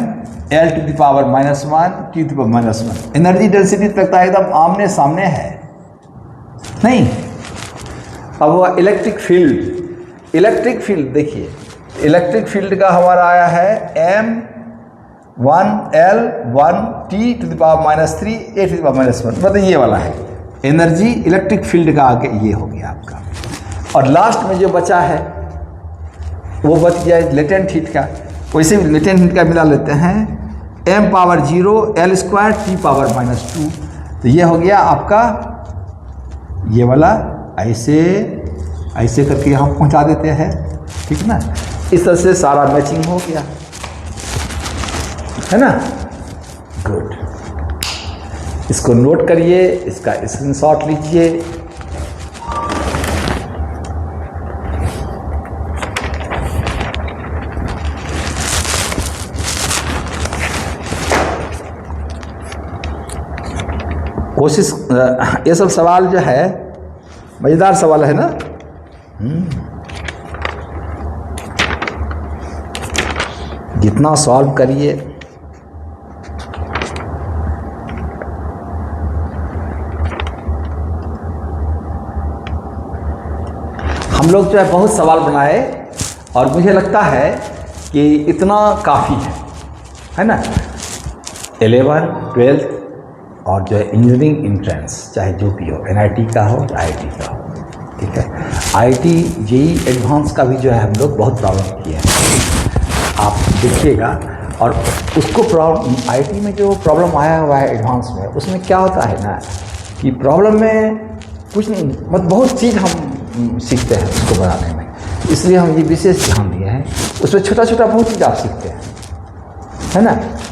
l to the power -1 t to the power -1। Energy density लगता है एकदम आमने सामने है, नहीं। अब वो इलेक्ट्रिक फील्ड, इलेक्ट्रिक फील्ड देखिए, इलेक्ट्रिक फील्ड का हमारा आया है m1 l1 t to the power -3 a to the power -1, मतलब ये वाला है एनर्जी इलेक्ट्रिक फील्ड का, आगे ये हो गया आपका। और लास्ट में जो बचा है वो बच गया लेटेंट हीट का। वैसे भी लेटेंट हीट का मिला लेते हैं, m power 0 l square t power -2। तो ये हो गया आपका ये वाला, ऐसे ऐसे करके हम पहुंचा देते हैं, ठीक ना। इस तरह से सारा मैचिंग हो गया, है ना, गुड। इसको नोट करिए, इसका स्क्रीनशॉट लीजिए। कोशिश, ये सब सवाल जो है मज़ेदार सवाल है ना। जितना सॉल्व करिए हम लोग जो है बहुत सवाल बनाए और मुझे लगता है कि इतना काफ़ी है ना। 11, 12 और जो है इंजीनियरिंग एंट्रेंस, चाहे जो भी हो, NIT का हो, IIT का हो, ठीक है। IIT JEE एडवांस का भी जो है हम लोग बहुत प्रॉब्लम किए हैं, आप देखिएगा। और उसको प्रॉब्लम IIT में जो प्रॉब्लम आया हुआ है एडवांस में, उसमें क्या होता है ना कि प्रॉब्लम में कुछ नहीं, मतलब बहुत चीज़ हम सीखते हैं उसको बनाने में, इसलिए हम ये विशेष ध्यान दिए हैं। उसमें छोटा छोटा बहुत चीज़ आप सीखते हैं, है ना,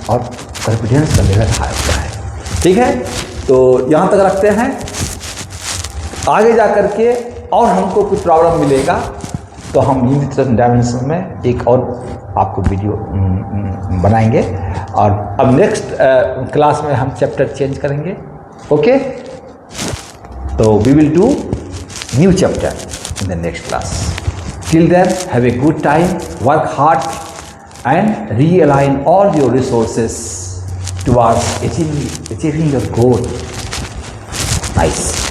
और कॉन्फिडेंस का लेवल हाई होता है, ठीक है। तो यहाँ तक रखते हैं, आगे जा कर के और हमको कुछ प्रॉब्लम मिलेगा तो हम यूनिट डायमेंशन में एक और आपको वीडियो बनाएंगे। और अब नेक्स्ट क्लास में हम चैप्टर चेंज करेंगे, ओके। तो we will do new chapter in the next class. Till then have a good time, work hard and realign all your resources towards achieving your goal. Nice.